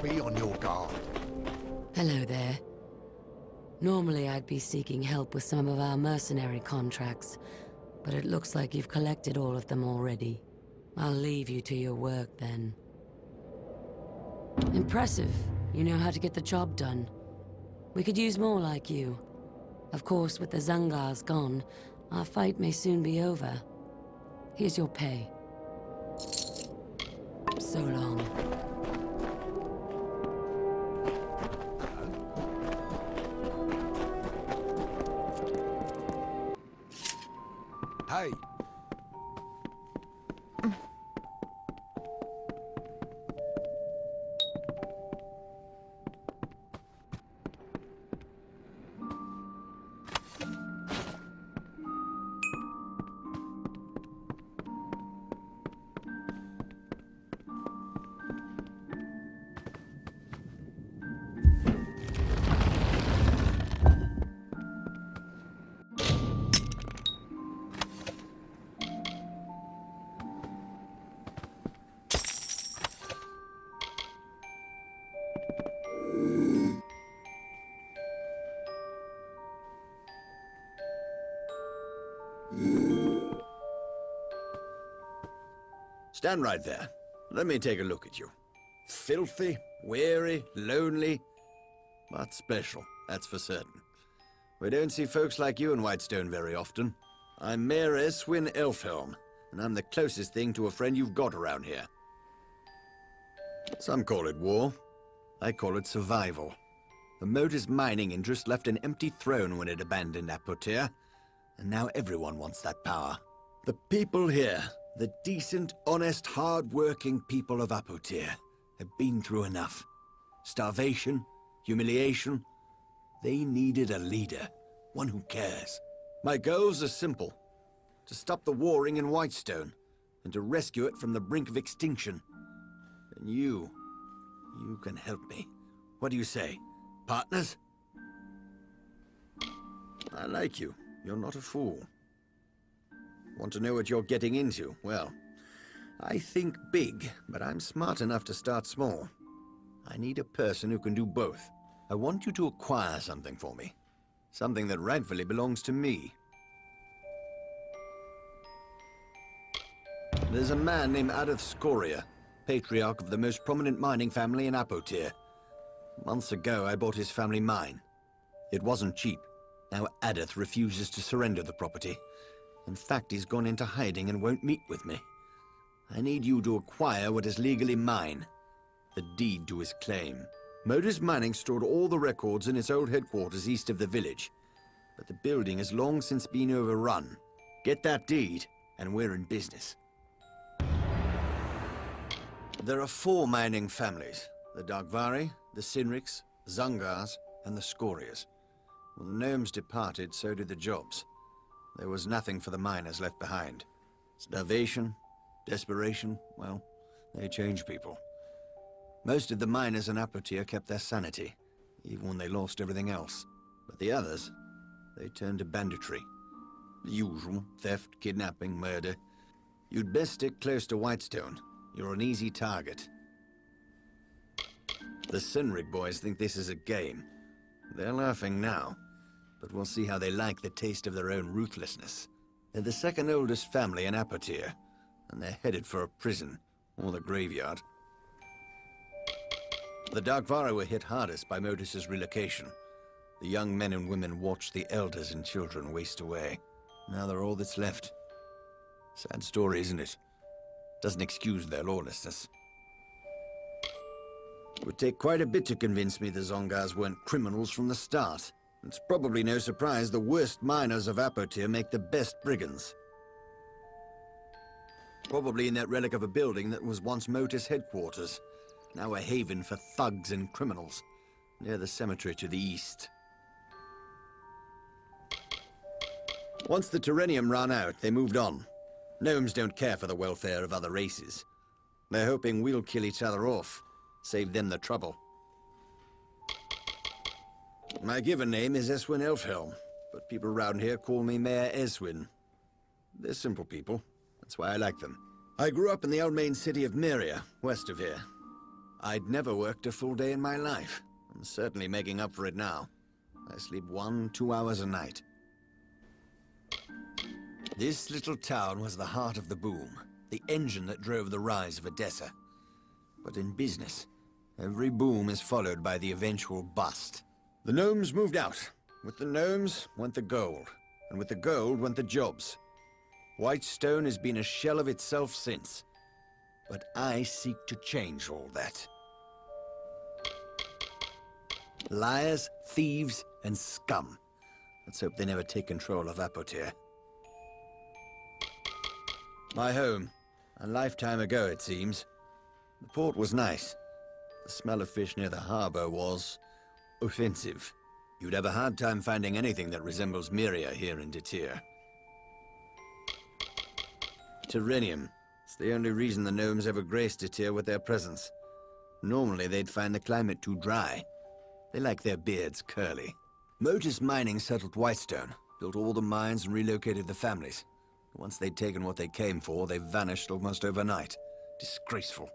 Speaker 2: Be on your guard.
Speaker 9: Hello there. Normally I'd be seeking help with some of our mercenary contracts, but it looks like you've collected all of them already. I'll leave you to your work then. Impressive. You know how to get the job done. We could use more like you. Of course, with the Zangars gone, our fight may soon be over. Here's your pay. So long.
Speaker 2: Hey.
Speaker 11: Stand right there. Let me take a look at you. Filthy, weary, lonely, but special, that's for certain. We don't see folks like you in Whitestone very often. I'm Mayor Eswin Elfhelm, and I'm the closest thing to a friend you've got around here. Some call it war. I call it survival. The Motor's mining interest left an empty throne when it abandoned Apotir, and now everyone wants that power. The people here, the decent, honest, hard-working people of Apotir, have been through enough. Starvation, humiliation. They needed a leader, one who cares. My goals are simple. To stop the warring in Whitestone, and to rescue it from the brink of extinction. And you can help me. What do you say? Partners? I like you. You're not a fool. Want to know what you're getting into? Well, I think big, but I'm smart enough to start small. I need a person who can do both. I want you to acquire something for me. Something that rightfully belongs to me. There's a man named Adith Scoria, patriarch of the most prominent mining family in Apotir. Months ago, I bought his family mine. It wasn't cheap. Now Adith refuses to surrender the property. In fact, he's gone into hiding and won't meet with me. I need you to acquire what is legally mine. The deed to his claim. Modus Mining stored all the records in its old headquarters east of the village. But the building has long since been overrun. Get that deed, and we're in business. There are 4 mining families. The Darkvari, the Sinriks, Zangars, and the Scorias. When the gnomes departed, so did the jobs. There was nothing for the miners left behind. Starvation, desperation, well, they change people. Most of the miners in Apotir kept their sanity, even when they lost everything else. But the others, they turned to banditry. The usual, theft, kidnapping, murder. You'd best stick close to Whitestone. You're an easy target. The Sinrik boys think this is a game. They're laughing now, but we'll see how they like the taste of their own ruthlessness. They're the second oldest family in Apotir, and they're headed for a prison, or the graveyard. The Darkvari were hit hardest by Modus's relocation. The young men and women watched the elders and children waste away. Now they're all that's left. Sad story, isn't it? Doesn't excuse their lawlessness. It would take quite a bit to convince me the Zangars weren't criminals from the start. It's probably no surprise the worst miners of Apotir make the best brigands. Probably in that relic of a building that was once Motus headquarters, now a haven for thugs and criminals, near the cemetery to the east. Once the Terrenium ran out, they moved on. Gnomes don't care for the welfare of other races. They're hoping we'll kill each other off, save them the trouble. My given name is Eswin Elfhelm, but people around here call me Mayor Eswin. They're simple people. That's why I like them. I grew up in the Elmain city of Myria, west of here. I'd never worked a full day in my life. I'm certainly making up for it now. I sleep 1-2 hours a night. This little town was the heart of the boom, the engine that drove the rise of Edessa. But in business, every boom is followed by the eventual bust. The gnomes moved out. With the gnomes went the gold, and with the gold went the jobs. Whitestone has been a shell of itself since. But I seek to change all that. Liars, thieves, and scum. Let's hope they never take control of Apotir. My home. A lifetime ago, it seems. The port was nice. The smell of fish near the harbor was offensive. You'd have a hard time finding anything that resembles Myria here in Detir. Terrenium. It's the only reason the gnomes ever graced Detir with their presence. Normally, they'd find the climate too dry. They like their beards curly. Motus Mining settled Whitestone, built all the mines and relocated the families. Once they'd taken what they came for, they vanished almost overnight. Disgraceful.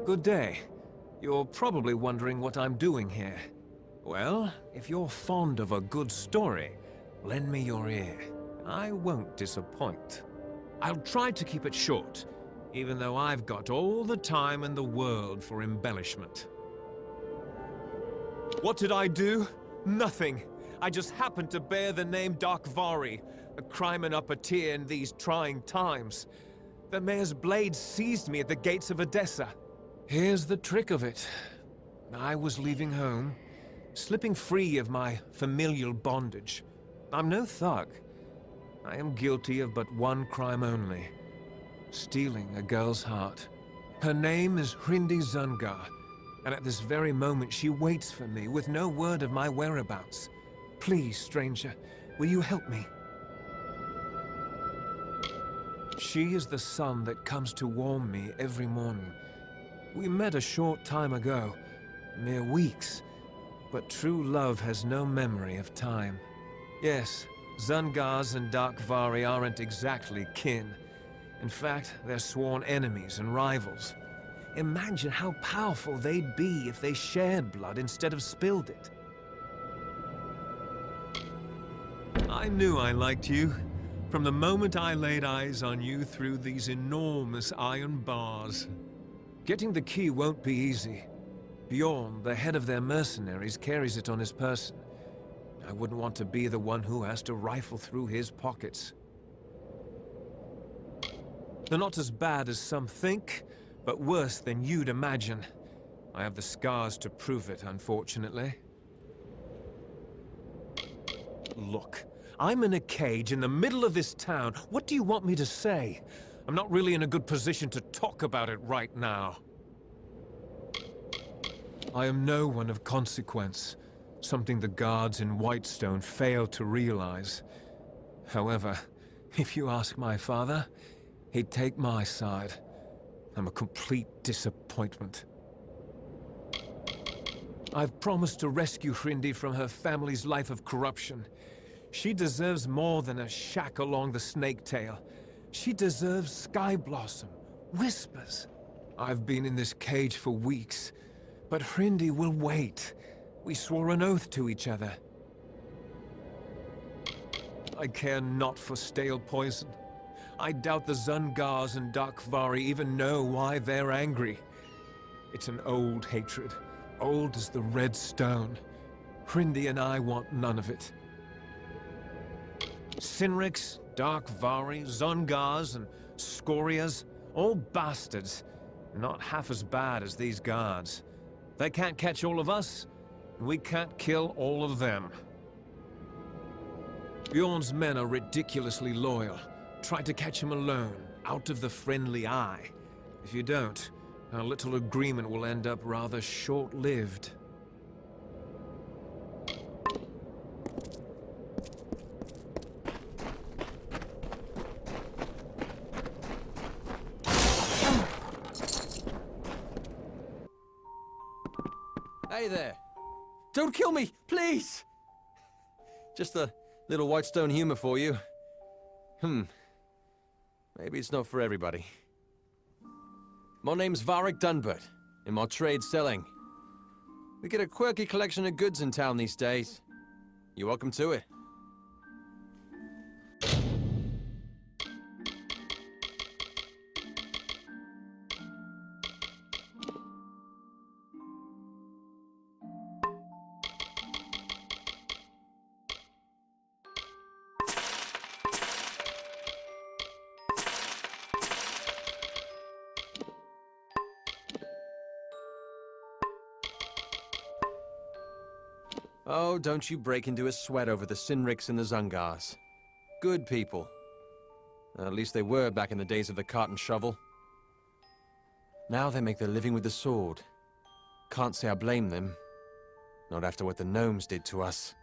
Speaker 3: Good day. You're probably wondering what I'm doing here. Well, if you're fond of a good story, lend me your ear. I won't disappoint. I'll try to keep it short. even though I've got all the time in the world for embellishment. What did I do? Nothing. I just happened to bear the name Darkvari, a crimen upper-tier in these trying times. The mayor's blade seized me at the gates of Edessa. Here's the trick of it. I was leaving home, slipping free of my familial bondage. I'm no thug. I am guilty of but one crime only. Stealing a girl's heart. Her name is Hrindi Zungar, and at this very moment she waits for me with no word of my whereabouts. Please, stranger, will you help me? She is the sun that comes to warm me every morning. We met a short time ago, mere weeks, but true love has no memory of time. Yes, Zungars and Darkvari aren't exactly kin. In fact, they're sworn enemies and rivals. Imagine how powerful they'd be if they shared blood instead of spilled it. I knew I liked you, from the moment I laid eyes on you through these enormous iron bars. Getting the key won't be easy. Bjorn, the head of their mercenaries, carries it on his person. I wouldn't want to be the one who has to rifle through his pockets. They're not as bad as some think, but worse than you'd imagine. I have the scars to prove it, unfortunately. Look, I'm in a cage in the middle of this town. What do you want me to say? I'm not really in a good position to talk about it right now. I am no one of consequence, something the guards in Whitestone fail to realize. However, if you ask my father, he'd take my side. I'm a complete disappointment. I've promised to rescue Hrindi from her family's life of corruption. She deserves more than a shack along the snake tail. She deserves Sky Blossom, Whispers. I've been in this cage for weeks, but Hrindi will wait. We swore an oath to each other. I care not for stale poison. I doubt the Zungars and Darkvari even know why they're angry. It's an old hatred, old as the Red Stone. Hrindi and I want none of it. Sinriks, Darkvari, Zungars, and Scorias, all bastards. Not half as bad as these guards. They can't catch all of us, and we can't kill all of them. Bjorn's men are ridiculously loyal. Try to catch him alone, out of the friendly eye. If you don't, our little agreement will end up rather short-lived.
Speaker 10: Hey there. Don't kill me, please! Just a little Whitestone humor for you. Maybe it's not for everybody. My name's Varric Dunbert, and my trade's selling. We get a quirky collection of goods in town these days. You're welcome to it. Oh, don't you break into a sweat over the Sinriks and the Zungars. Good people. At least they were back in the days of the cart and shovel. Now they make their living with the sword. Can't say I blame them. Not after what the gnomes did to us.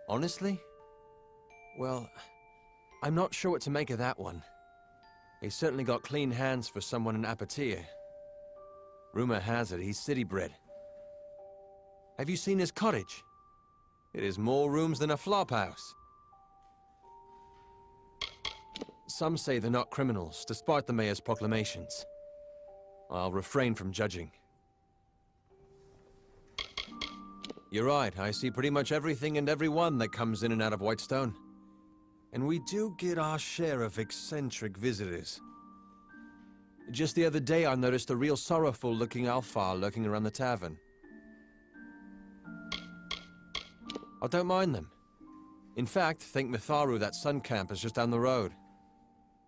Speaker 10: Honestly? Well, I'm not sure what to make of that one. He's certainly got clean hands for someone in Apatir. Rumor has it he's city-bred. Have you seen his cottage? It is more rooms than a flophouse. Some say they're not criminals, despite the mayor's proclamations. I'll refrain from judging. You're right, I see pretty much everything and everyone that comes in and out of Whitestone. And we do get our share of eccentric visitors. Just the other day I noticed a real sorrowful-looking Alfar lurking around the tavern. I don't mind them. In fact, think Mitharu, that sun camp, is just down the road.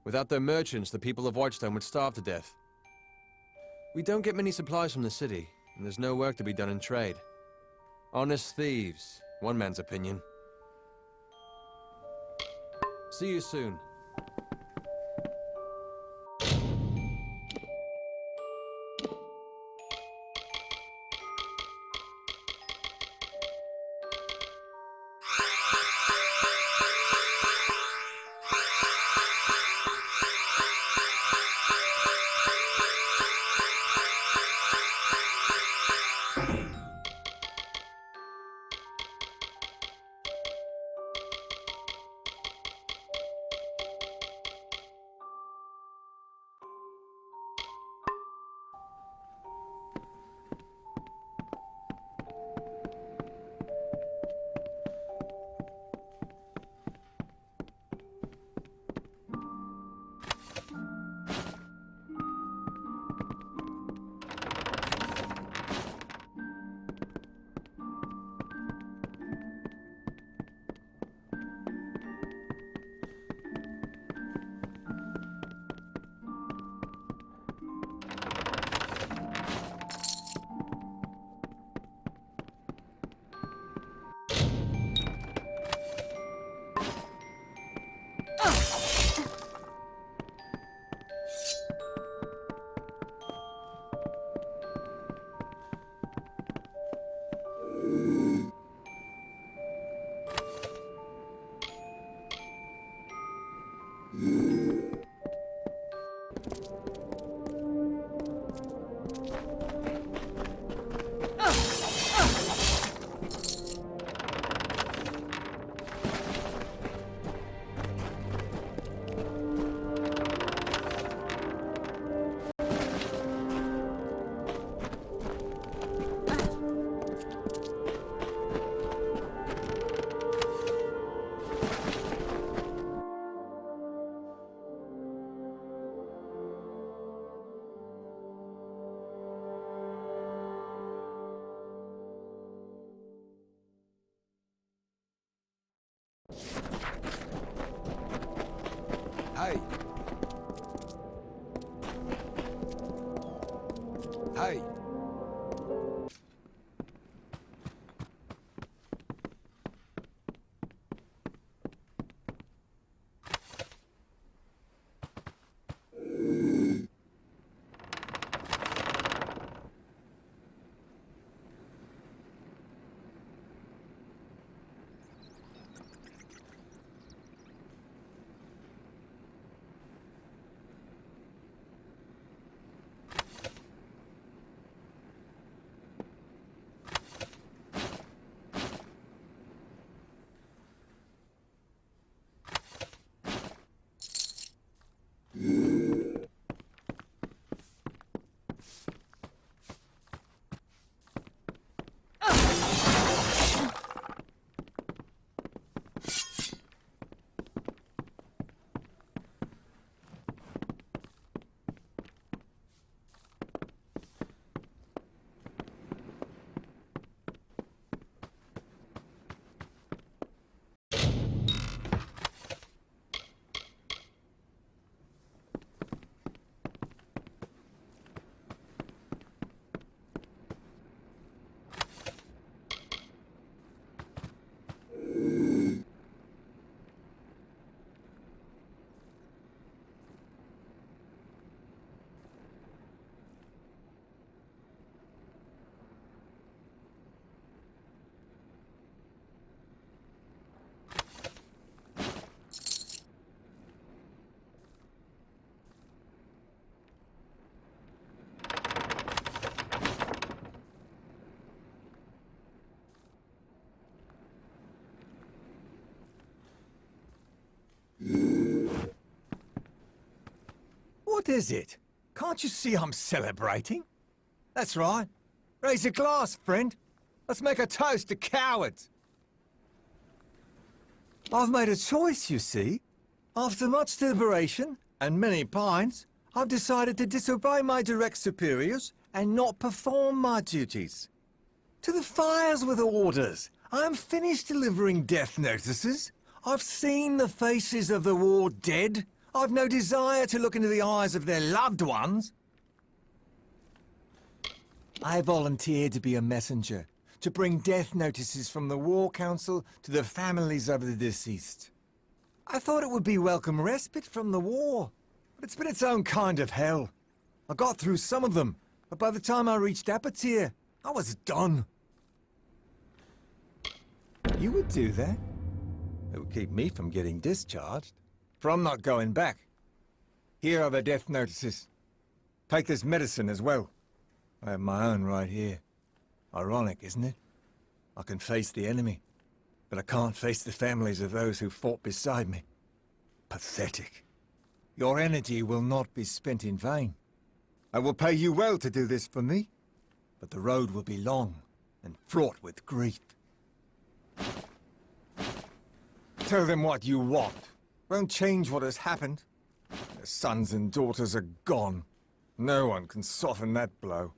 Speaker 10: Without their merchants, the people of Whitestone would starve to death. We don't get many supplies from the city, and there's no work to be done in trade. Honest thieves, one man's opinion. See you soon.
Speaker 2: Hey! Hey!
Speaker 12: What is it? Can't you see I'm celebrating? That's right. Raise a glass, friend. Let's make a toast to cowards. I've made a choice, you see. After much deliberation and many pines, I've decided to disobey my direct superiors and not perform my duties. To the fires with orders! I am finished delivering death notices. I've seen the faces of the war dead. I've no desire to look into the eyes of their loved ones. I volunteered to be a messenger, to bring death notices from the War Council to the families of the deceased. I thought it would be welcome respite from the war, but it's been its own kind of hell. I got through some of them, but by the time I reached Apatir, I was done. You would do that? It would keep me from getting discharged, for I'm not going back. Here are the death notices. Take this medicine as well. I have my own right here. Ironic, isn't it? I can face the enemy, but I can't face the families of those who fought beside me. Pathetic. Your energy will not be spent in vain. I will pay you well to do this for me, but the road will be long and fraught with grief. Tell them what you want. Won't change what has happened. Their sons and daughters are gone. No one can soften that blow.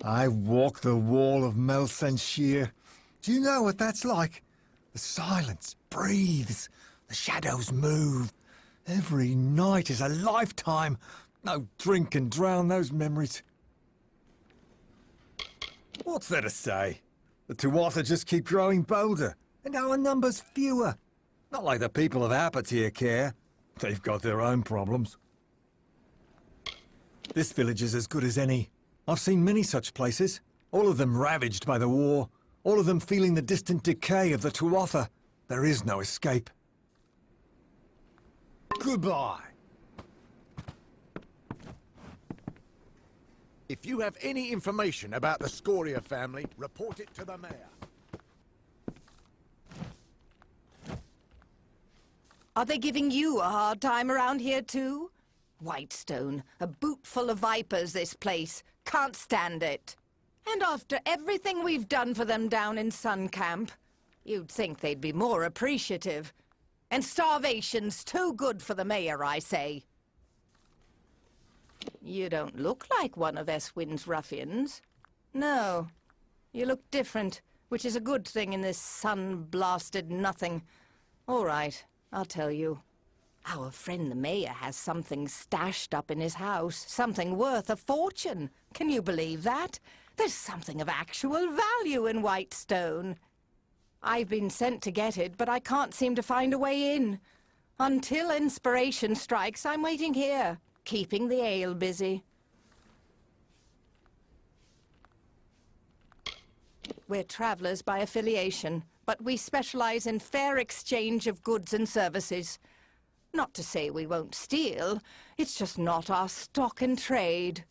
Speaker 12: I walk the wall of Melsenshir. Do you know what that's like? The silence breathes. The shadows move. Every night is a lifetime. No drink can drown those memories. What's there to say? The Tuatha just keep growing bolder, and our numbers fewer. Not like the people of Apatir care. They've got their own problems. This village is as good as any. I've seen many such places, all of them ravaged by the war, all of them feeling the distant decay of the Tuatha. There is no escape. Goodbye.
Speaker 2: If you have any information about the Scoria family, report it to the mayor.
Speaker 13: Are they giving you a hard time around here too? Whitestone, a boot full of vipers, this place. Can't stand it. And after everything we've done for them down in Sun Camp, you'd think they'd be more appreciative. And starvation's too good for the mayor, I say. You don't look like one of Eswin's ruffians. No. You look different, which is a good thing in this sun-blasted nothing. All right, I'll tell you. Our friend the mayor has something stashed up in his house, something worth a fortune. Can you believe that? There's something of actual value in Whitestone. I've been sent to get it, but I can't seem to find a way in. Until inspiration strikes, I'm waiting here, keeping the ale busy. We're travelers by affiliation, but we specialize in fair exchange of goods and services. Not to say we won't steal, it's just not our stock and trade.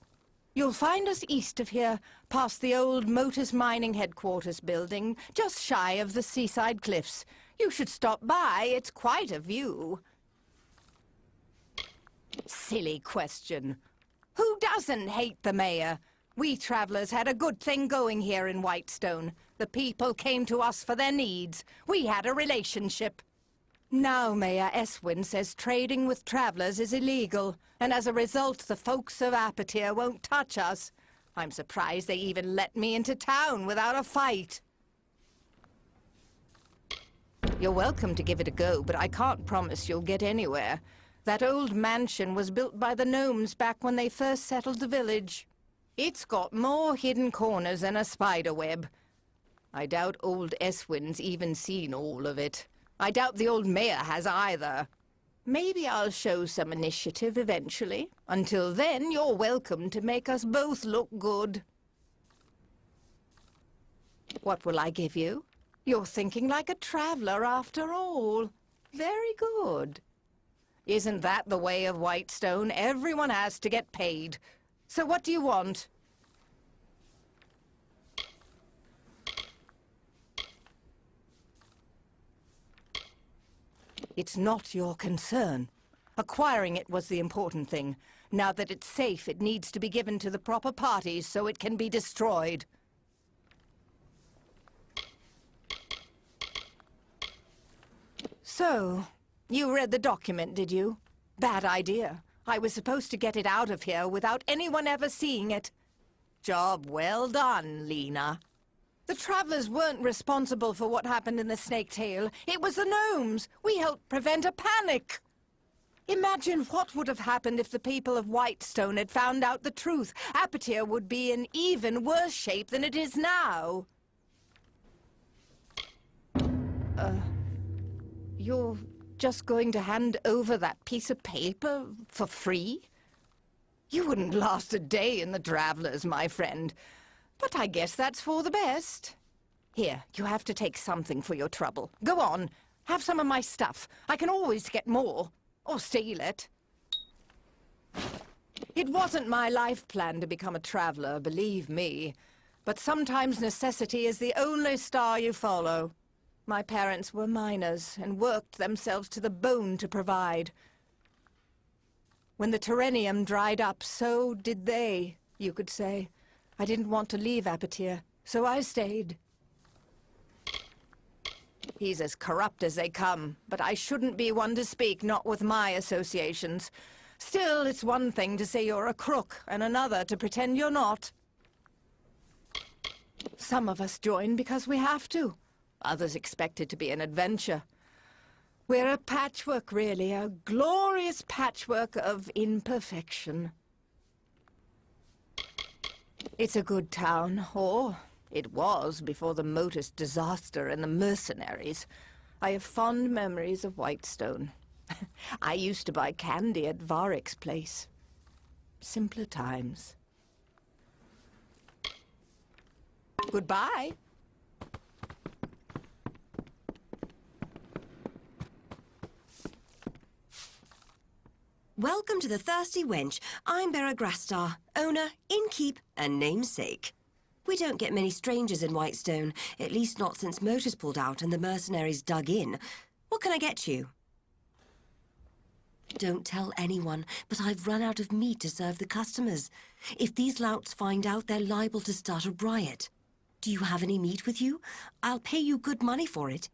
Speaker 13: You'll find us east of here, past the old Motors Mining Headquarters building, just shy of the seaside cliffs. You should stop by, it's quite a view. Silly question. Who doesn't hate the mayor? We travelers had a good thing going here in Whitestone. The people came to us for their needs. We had a relationship. Now Mayor Eswin says trading with travelers is illegal, and as a result the folks of Apatir won't touch us. I'm surprised they even let me into town without a fight. You're welcome to give it a go, but I can't promise you'll get anywhere. That old mansion was built by the gnomes back when they first settled the village. It's got more hidden corners than a spider web. I doubt old Eswin's even seen all of it. I doubt the old mayor has either. Maybe I'll show some initiative eventually. Until then, you're welcome to make us both look good. What will I give you? You're thinking like a traveler after all. Very good. Isn't that the way of Whitestone? Everyone has to get paid. So what do you want? It's not your concern. Acquiring it was the important thing. Now that it's safe, it needs to be given to the proper parties so it can be destroyed. So, you read the document, did you? Bad idea. I was supposed to get it out of here without anyone ever seeing it. Job well done, Lena. The Travelers weren't responsible for what happened in the Snake Tail. It was the gnomes. We helped prevent a panic. Imagine what would have happened if the people of Whitestone had found out the truth. Apatir would be in even worse shape than it is now. You're just going to hand over that piece of paper for free? You wouldn't last a day in the Travelers, my friend. But I guess that's for the best. Here, you have to take something for your trouble. Go on, have some of my stuff. I can always get more. Or steal it. It wasn't my life plan to become a traveler, believe me. But sometimes necessity is the only star you follow. My parents were miners and worked themselves to the bone to provide. When the Terrenium dried up, so did they, you could say. I didn't want to leave Apatir, so I stayed. He's as corrupt as they come, but I shouldn't be one to speak, not with my associations. Still, it's one thing to say you're a crook, and another to pretend you're not. Some of us join because we have to. Others expect it to be an adventure. We're a patchwork, really, a glorious patchwork of imperfection. It's a good town, or it was before the Motus disaster and the mercenaries. I have fond memories of Whitestone. I used to buy candy at Varric's place. Simpler times. Goodbye.
Speaker 14: Welcome to the Thirsty Wench. I'm Beragrastar, owner, innkeep, and namesake. We don't get many strangers in Whitestone, at least not since Motus pulled out and the mercenaries dug in. What can I get you? Don't tell anyone, but I've run out of meat to serve the customers. If these louts find out, they're liable to start a riot. Do you have any meat with you? I'll pay you good money for it.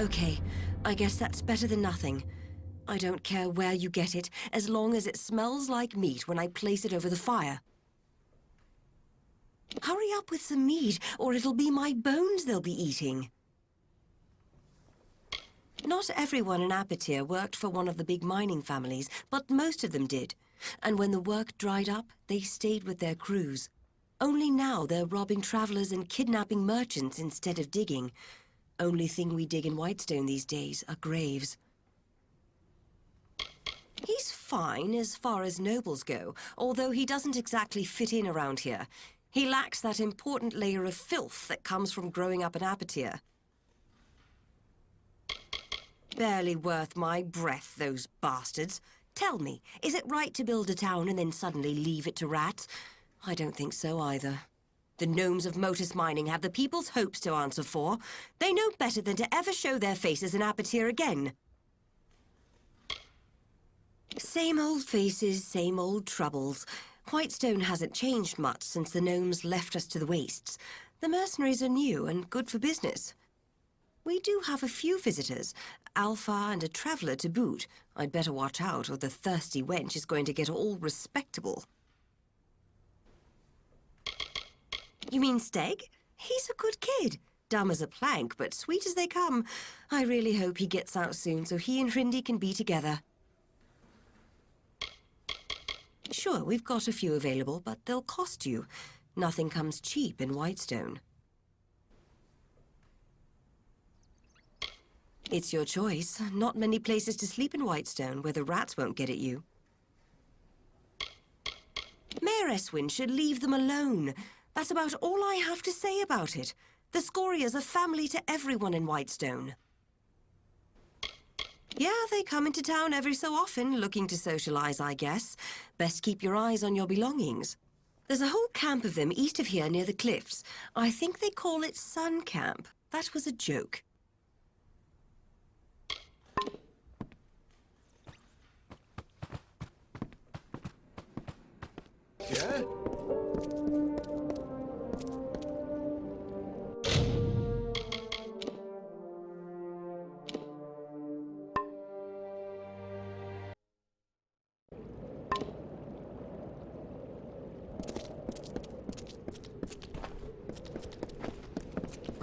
Speaker 14: Okay, I guess that's better than nothing. I don't care where you get it, as long as it smells like meat when I place it over the fire. Hurry up with some meat, or it'll be my bones they'll be eating. Not everyone in Apatir worked for one of the big mining families, but most of them did. And when the work dried up, they stayed with their crews. Only now they're robbing travelers and kidnapping merchants instead of digging. Only thing we dig in Whitestone these days are graves. He's fine as far as nobles go, although he doesn't exactly fit in around here. He lacks that important layer of filth that comes from growing up in Apatir. Barely worth my breath, those bastards. Tell me, is it right to build a town and then suddenly leave it to rats? I don't think so either. The gnomes of Motus Mining have the people's hopes to answer for. They know better than to ever show their faces in Apatir again. Same old faces, same old troubles. Whitestone hasn't changed much since the gnomes left us to the wastes. The mercenaries are new and good for business. We do have a few visitors, Alpha and a traveler to boot. I'd better watch out, or the thirsty wench is going to get all respectable. You mean Steg? He's a good kid. Dumb as a plank, but sweet as they come. I really hope he gets out soon so he and Rindy can be together. Sure, we've got a few available, but they'll cost you. Nothing comes cheap in Whitestone. It's your choice. Not many places to sleep in Whitestone where the rats won't get at you. Mayor Eswin should leave them alone. That's about all I have to say about it. The Scorias are family to everyone in Whitestone. Yeah, they come into town every so often, looking to socialize, I guess. Best keep your eyes on your belongings. There's a whole camp of them east of here near the cliffs. I think they call it Sun Camp. That was a joke.
Speaker 2: Yeah?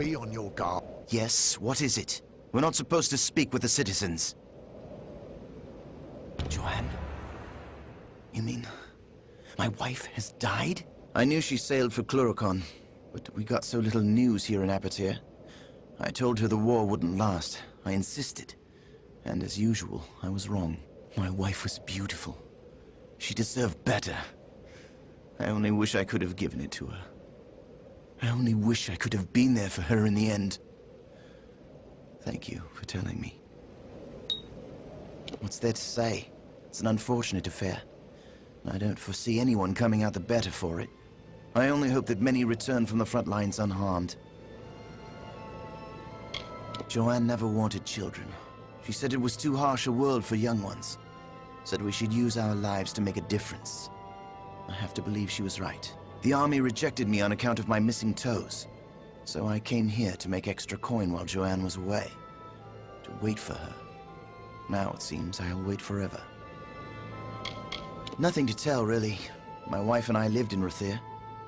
Speaker 2: be on your guard.
Speaker 15: Yes, what is it? We're not supposed to speak with the citizens. Joanne? You mean... my wife has died? I knew she sailed for Cluricon, but we got so little news here in Apatir. I told her the war wouldn't last. I insisted. And as usual, I was wrong. My wife was beautiful. She deserved better. I only wish I could have given it to her. I only wish I could have been there for her in the end. Thank you for telling me. What's there to say? It's an unfortunate affair. I don't foresee anyone coming out the better for it. I only hope that many return from the front lines unharmed. Joanne never wanted children. She said it was too harsh a world for young ones. Said we should use our lives to make a difference. I have to believe she was right. The army rejected me on account of my missing toes. So I came here to make extra coin while Joanne was away. To wait for her. Now it seems I'll wait forever. Nothing to tell, really. My wife and I lived in Rathir,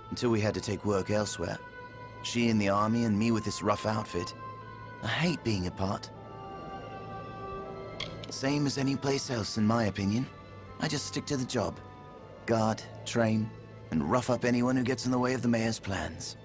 Speaker 15: until we had to take work elsewhere. She in the army and me with this rough outfit. I hate being apart. Same as any place else, in my opinion. I just stick to the job. Guard, train, and rough up anyone who gets in the way of the mayor's plans.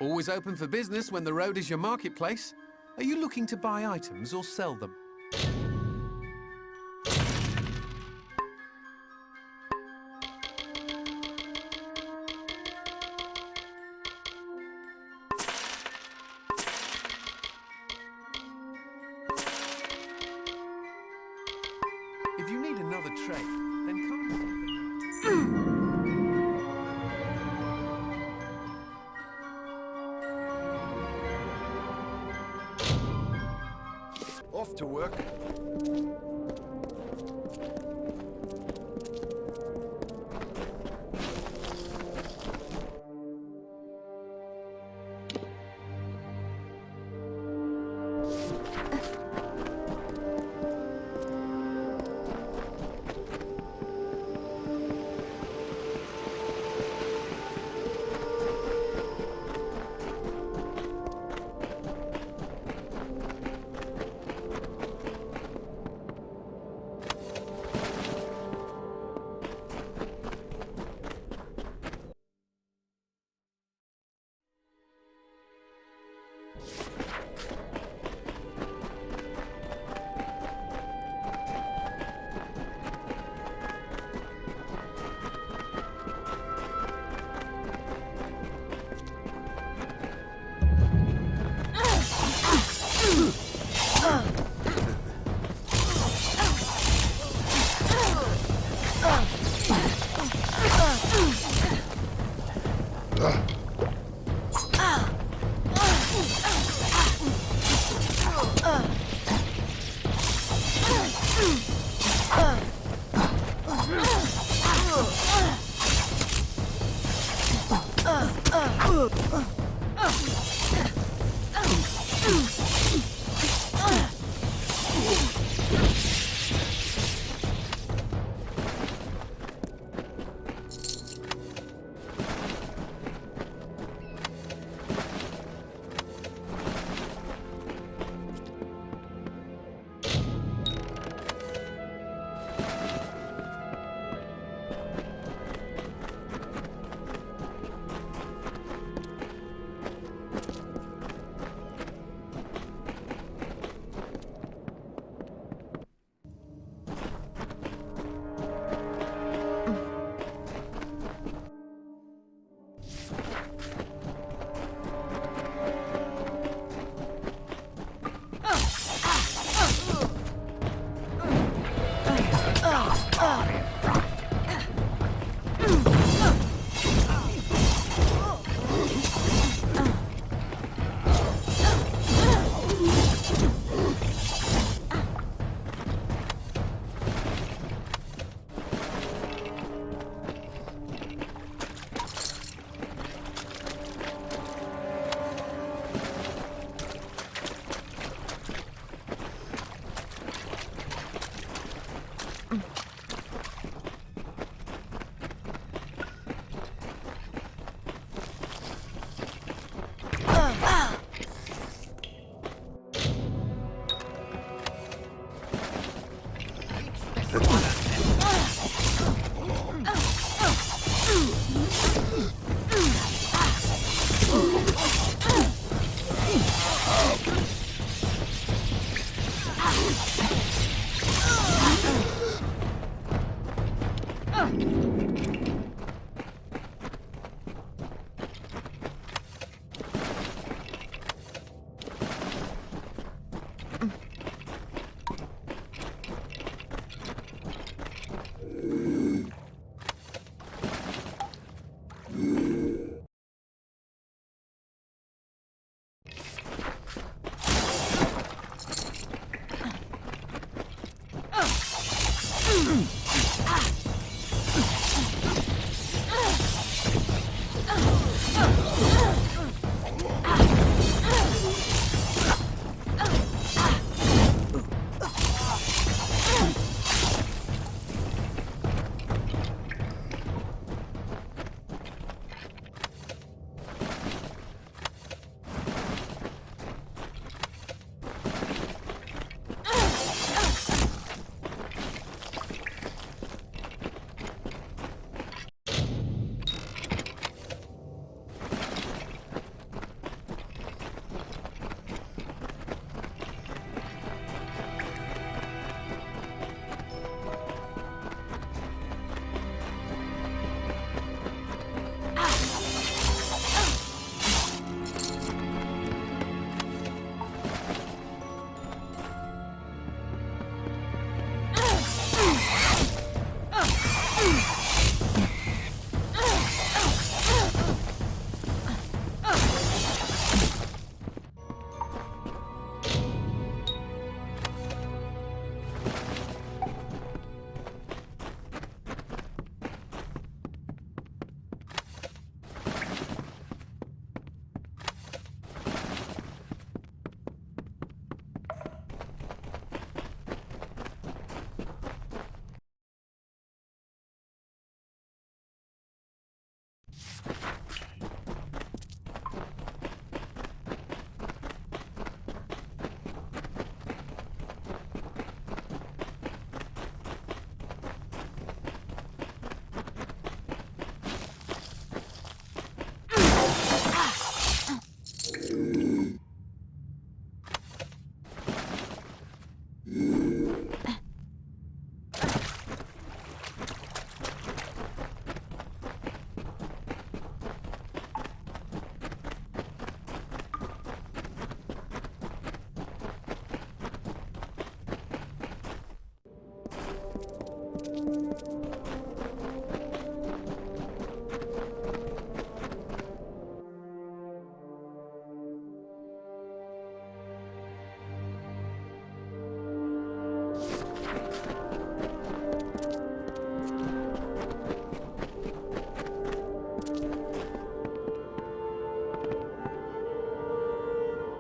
Speaker 10: Always open for business when the road is your marketplace. Are you looking to buy items or sell them? If you need another trade, then come to something.
Speaker 11: Off to work.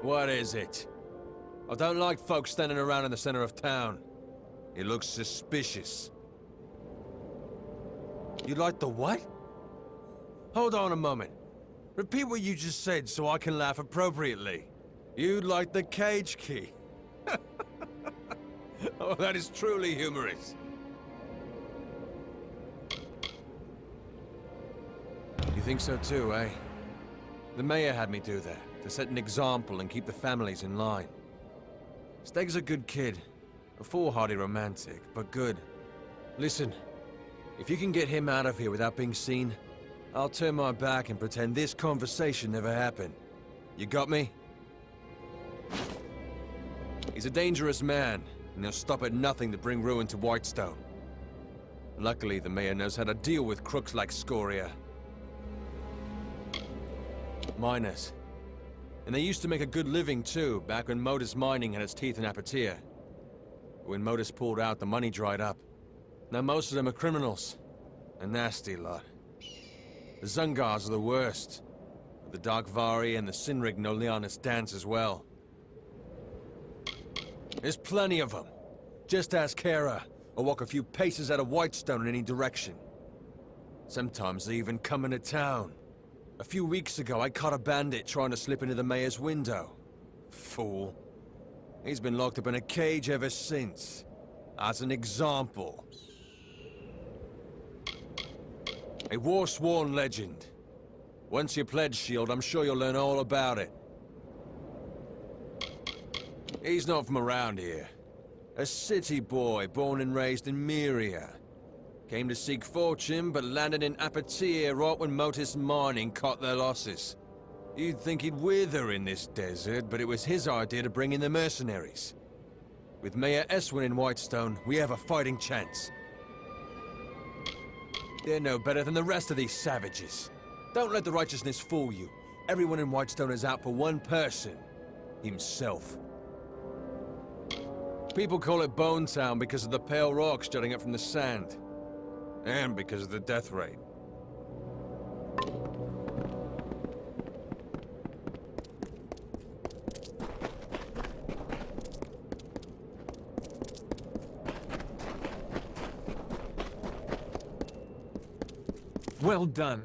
Speaker 10: What is it? I don't like folks standing around in the center of town. It looks suspicious. You like the what? Hold on a moment. Repeat what you just said so I can laugh appropriately. You like the cage key. Oh, that is truly humorous. You think so too, eh? The mayor had me do that, to set an example and keep the families in line. Steg's a good kid. A foolhardy romantic, but good. Listen, if you can get him out of here without being seen, I'll turn my back and pretend this conversation never happened. You got me? He's a dangerous man, and he'll stop at nothing to bring ruin to Whitestone. Luckily, the mayor knows how to deal with crooks like Scoria. Miners. And they used to make a good living too, back when Modus Mining had its teeth in Apatia. When Modus pulled out, the money dried up. Now most of them are criminals. A nasty lot. The Zungars are the worst. The Darkvari and the Sinrig know Leonis dance as well. There's plenty of them. Just ask Kara, or walk a few paces out of Whitestone in any direction. Sometimes they even come into town. A few weeks ago, I caught a bandit trying to slip into the mayor's window. Fool. He's been locked up in a cage ever since. As an example. A war-sworn legend. Once you pledge Shield, I'm sure you'll learn all about it. He's not from around here. A city boy born and raised in Myria. Came to seek fortune, but landed in Apatia right when Modus Mining cut their losses. You'd think he'd wither in this desert, but it was his idea to bring in the mercenaries. With Mayor Eswin in Whitestone, we have a fighting chance. They're no better than the rest of these savages. Don't let the righteousness fool you. Everyone in Whitestone is out for one person. Himself. People call it Bone Town because of the pale rocks jutting up from the sand. And because of the death rate.
Speaker 3: Well done.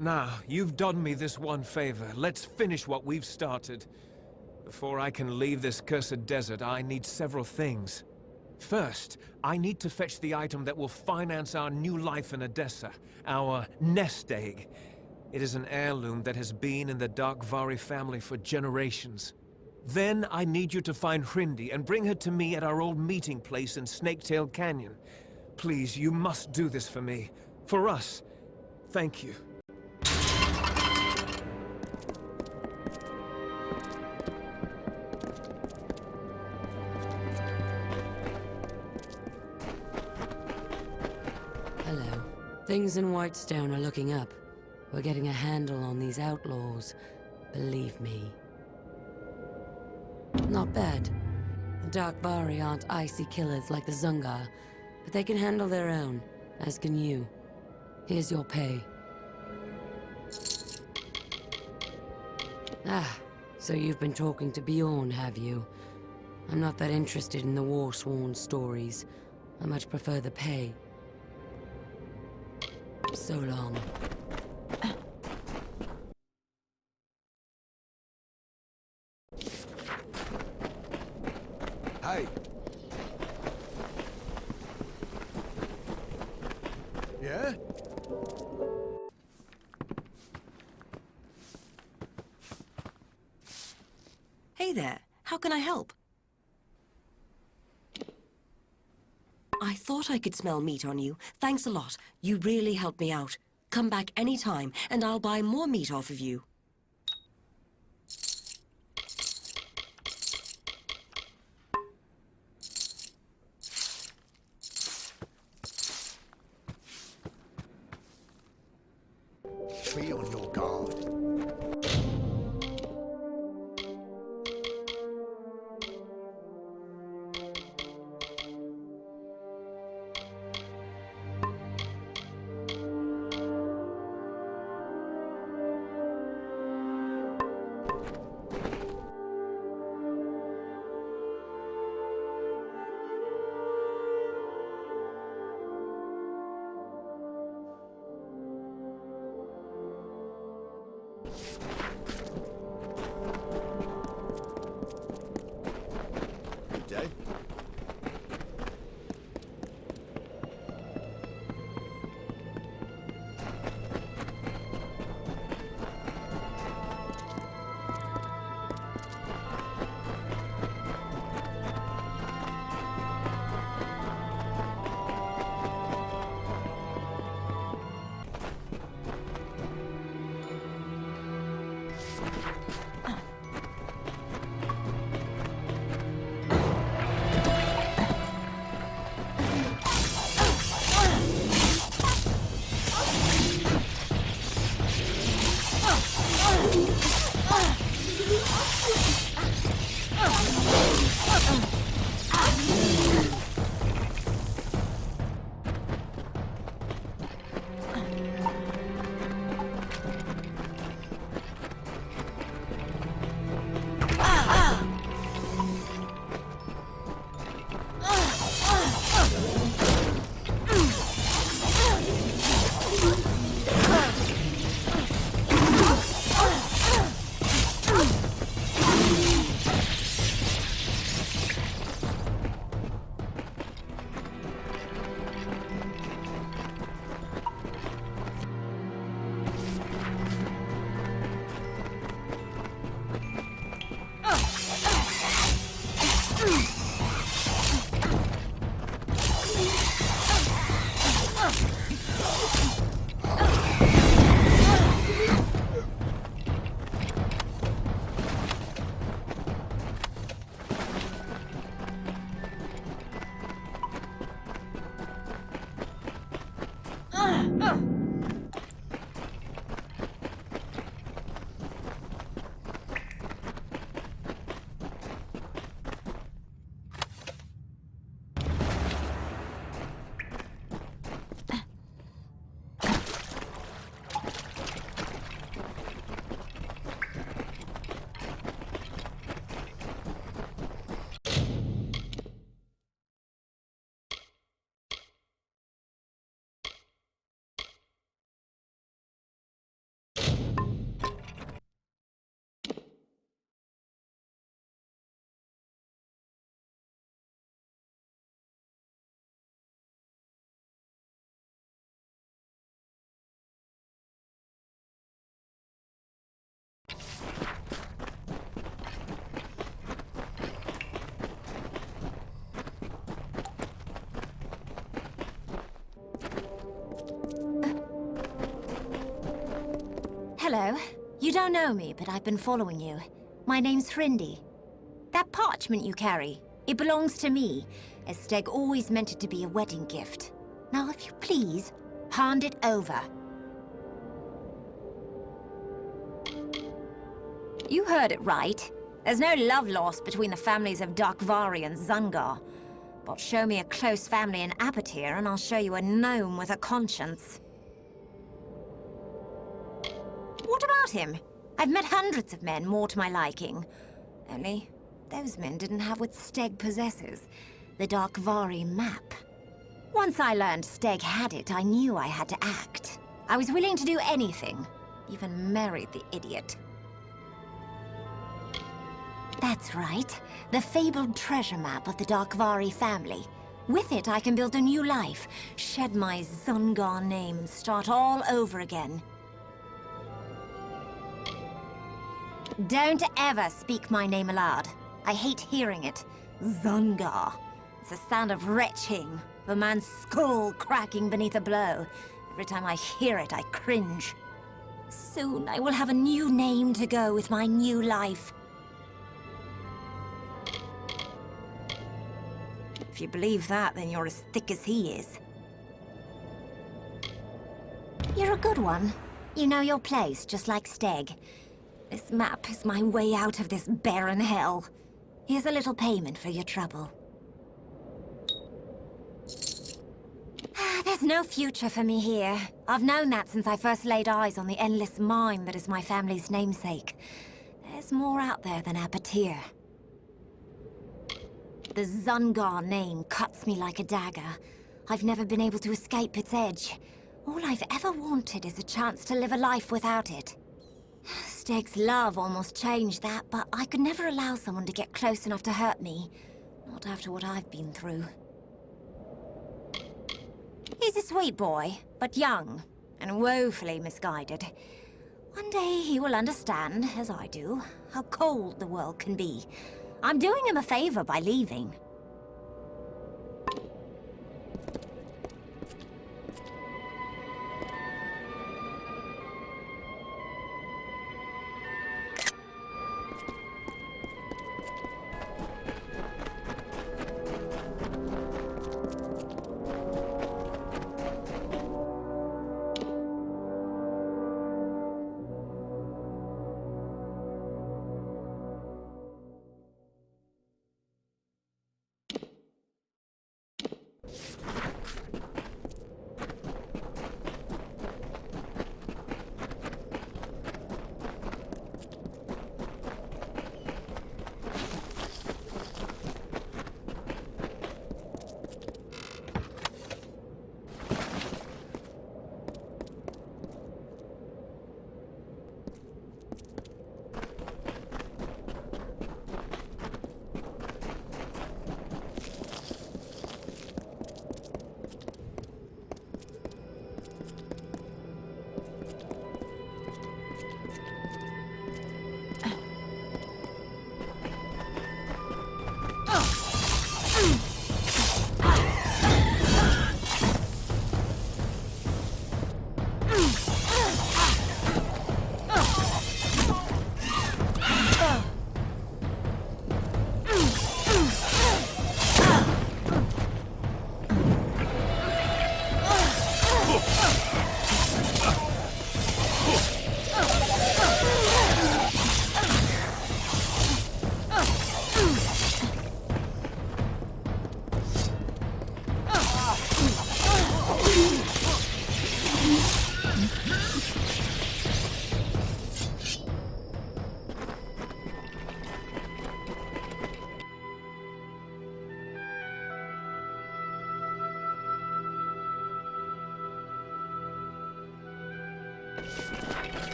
Speaker 3: Now, you've done me this one favor. Let's finish what we've started. Before I can leave this cursed desert, I need several things. First, I need to fetch the item that will finance our new life in Odessa, our nest egg. It is an heirloom that has been in the Darkvari family for generations. Then I need you to find Hrindi and bring her to me at our old meeting place in Snaketail Canyon. Please, you must do this for me. For us. Thank you.
Speaker 9: Hello. Things in Whitestone are looking up. We're getting a handle on these outlaws. Believe me. Not bad. The Darkvari aren't icy killers like the Zungar, but they can handle their own, as can you. Here's your pay. Ah, so you've been talking to Bjorn, have you? I'm not that interested in the war-sworn stories. I much prefer the pay. So long.
Speaker 2: Yeah?
Speaker 14: Hey there, how can I help? I thought I could smell meat on you. Thanks a lot. You really helped me out. Come back anytime, and I'll buy more meat off of you.
Speaker 2: Be on your guard.
Speaker 11: Good day.
Speaker 8: Hello. You don't know me, but I've been following you. My name's Hrindi. That parchment you carry, it belongs to me, as Steg always meant it to be a wedding gift. Now, if you please, hand it over. You heard it right. There's no love lost between the families of Darkvari and Zungar. But show me a close family in Apatir, and I'll show you a gnome with a conscience. What about him? I've met hundreds of men more to my liking. Only, those men didn't have what Steg possesses. The Darkvari map. Once I learned Steg had it, I knew I had to act. I was willing to do anything. Even married the idiot. That's right. The fabled treasure map of the Darkvari family. With it, I can build a new life, shed my Zungar name, start all over again. Don't ever speak my name aloud. I hate hearing it. Zungar. It's the sound of retching, of a man's skull cracking beneath a blow. Every time I hear it, I cringe. Soon I will have a new name to go with my new life. If you believe that, then you're as thick as he is. You're a good one. You know your place, just like Steg. This map is my way out of this barren hell. Here's a little payment for your trouble. There's no future for me here. I've known that since I first laid eyes on the endless mine that is my family's namesake. There's more out there than Apatir. The Zungar name cuts me like a dagger. I've never been able to escape its edge. All I've ever wanted is a chance to live a life without it. Steg's love almost changed that, but I could never allow someone to get close enough to hurt me. Not after what I've been through. He's a sweet boy, but young, and woefully misguided. One day he will understand, as I do, how cold the world can be. I'm doing him a favor by leaving.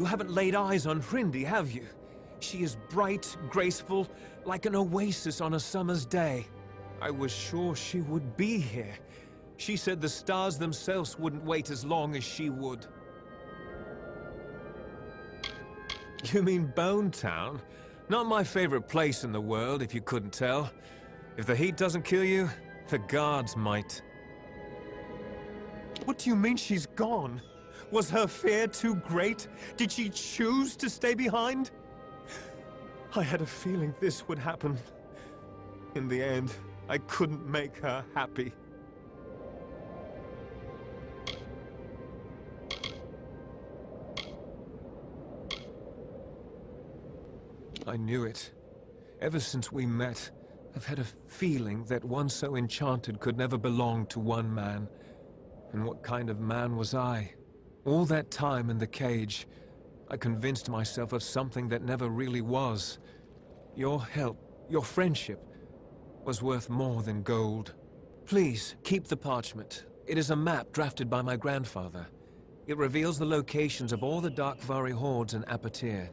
Speaker 3: haven't laid eyes on Hrindi, have you? She is bright, graceful, like an oasis on a summer's day. I was sure she would be here. She said the stars themselves wouldn't wait as long as she would. You mean Bone Town? Not my favorite place in the world, if you couldn't tell. If the heat doesn't kill you, the guards might. What do you mean she's gone? Was her fear too great? Did she choose to stay behind? I had a feeling this would happen. In the end, I couldn't make her happy. I knew it. Ever since we met, I've had a feeling that one so enchanted could never belong to one man. And what kind of man was I? All that time in the cage, I convinced myself of something that never really was. Your help, your friendship, was worth more than gold. Please, keep the parchment. It is a map drafted by my grandfather. It reveals the locations of all the Darkvari hordes in Apatir.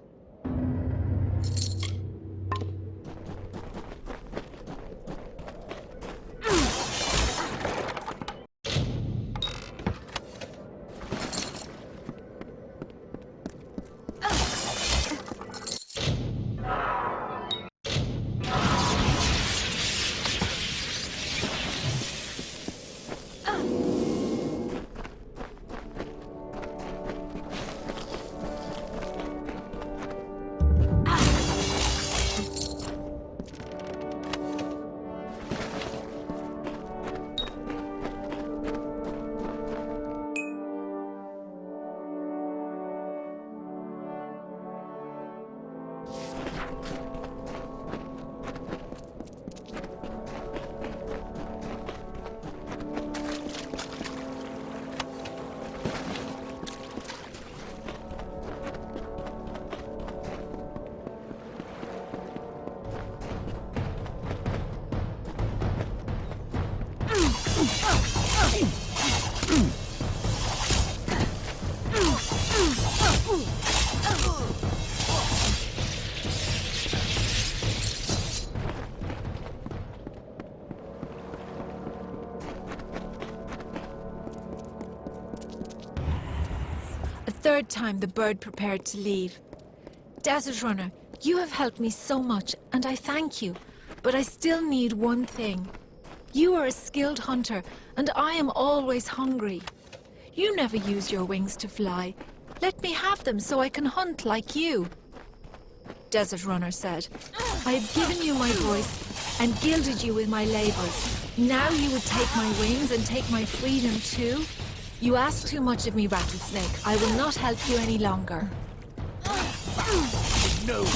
Speaker 1: Third time the bird prepared to leave. Desert Runner, you have helped me so much, and I thank you. But I still need one thing. You are a skilled hunter, and I am always hungry. You never use your wings to fly. Let me have them so I can hunt like you. Desert Runner said, I have given you my voice and gilded you with my labors. Now you would take my wings and take my freedom too? You ask too much of me, Rattlesnake. I will not help you any longer.
Speaker 6: No.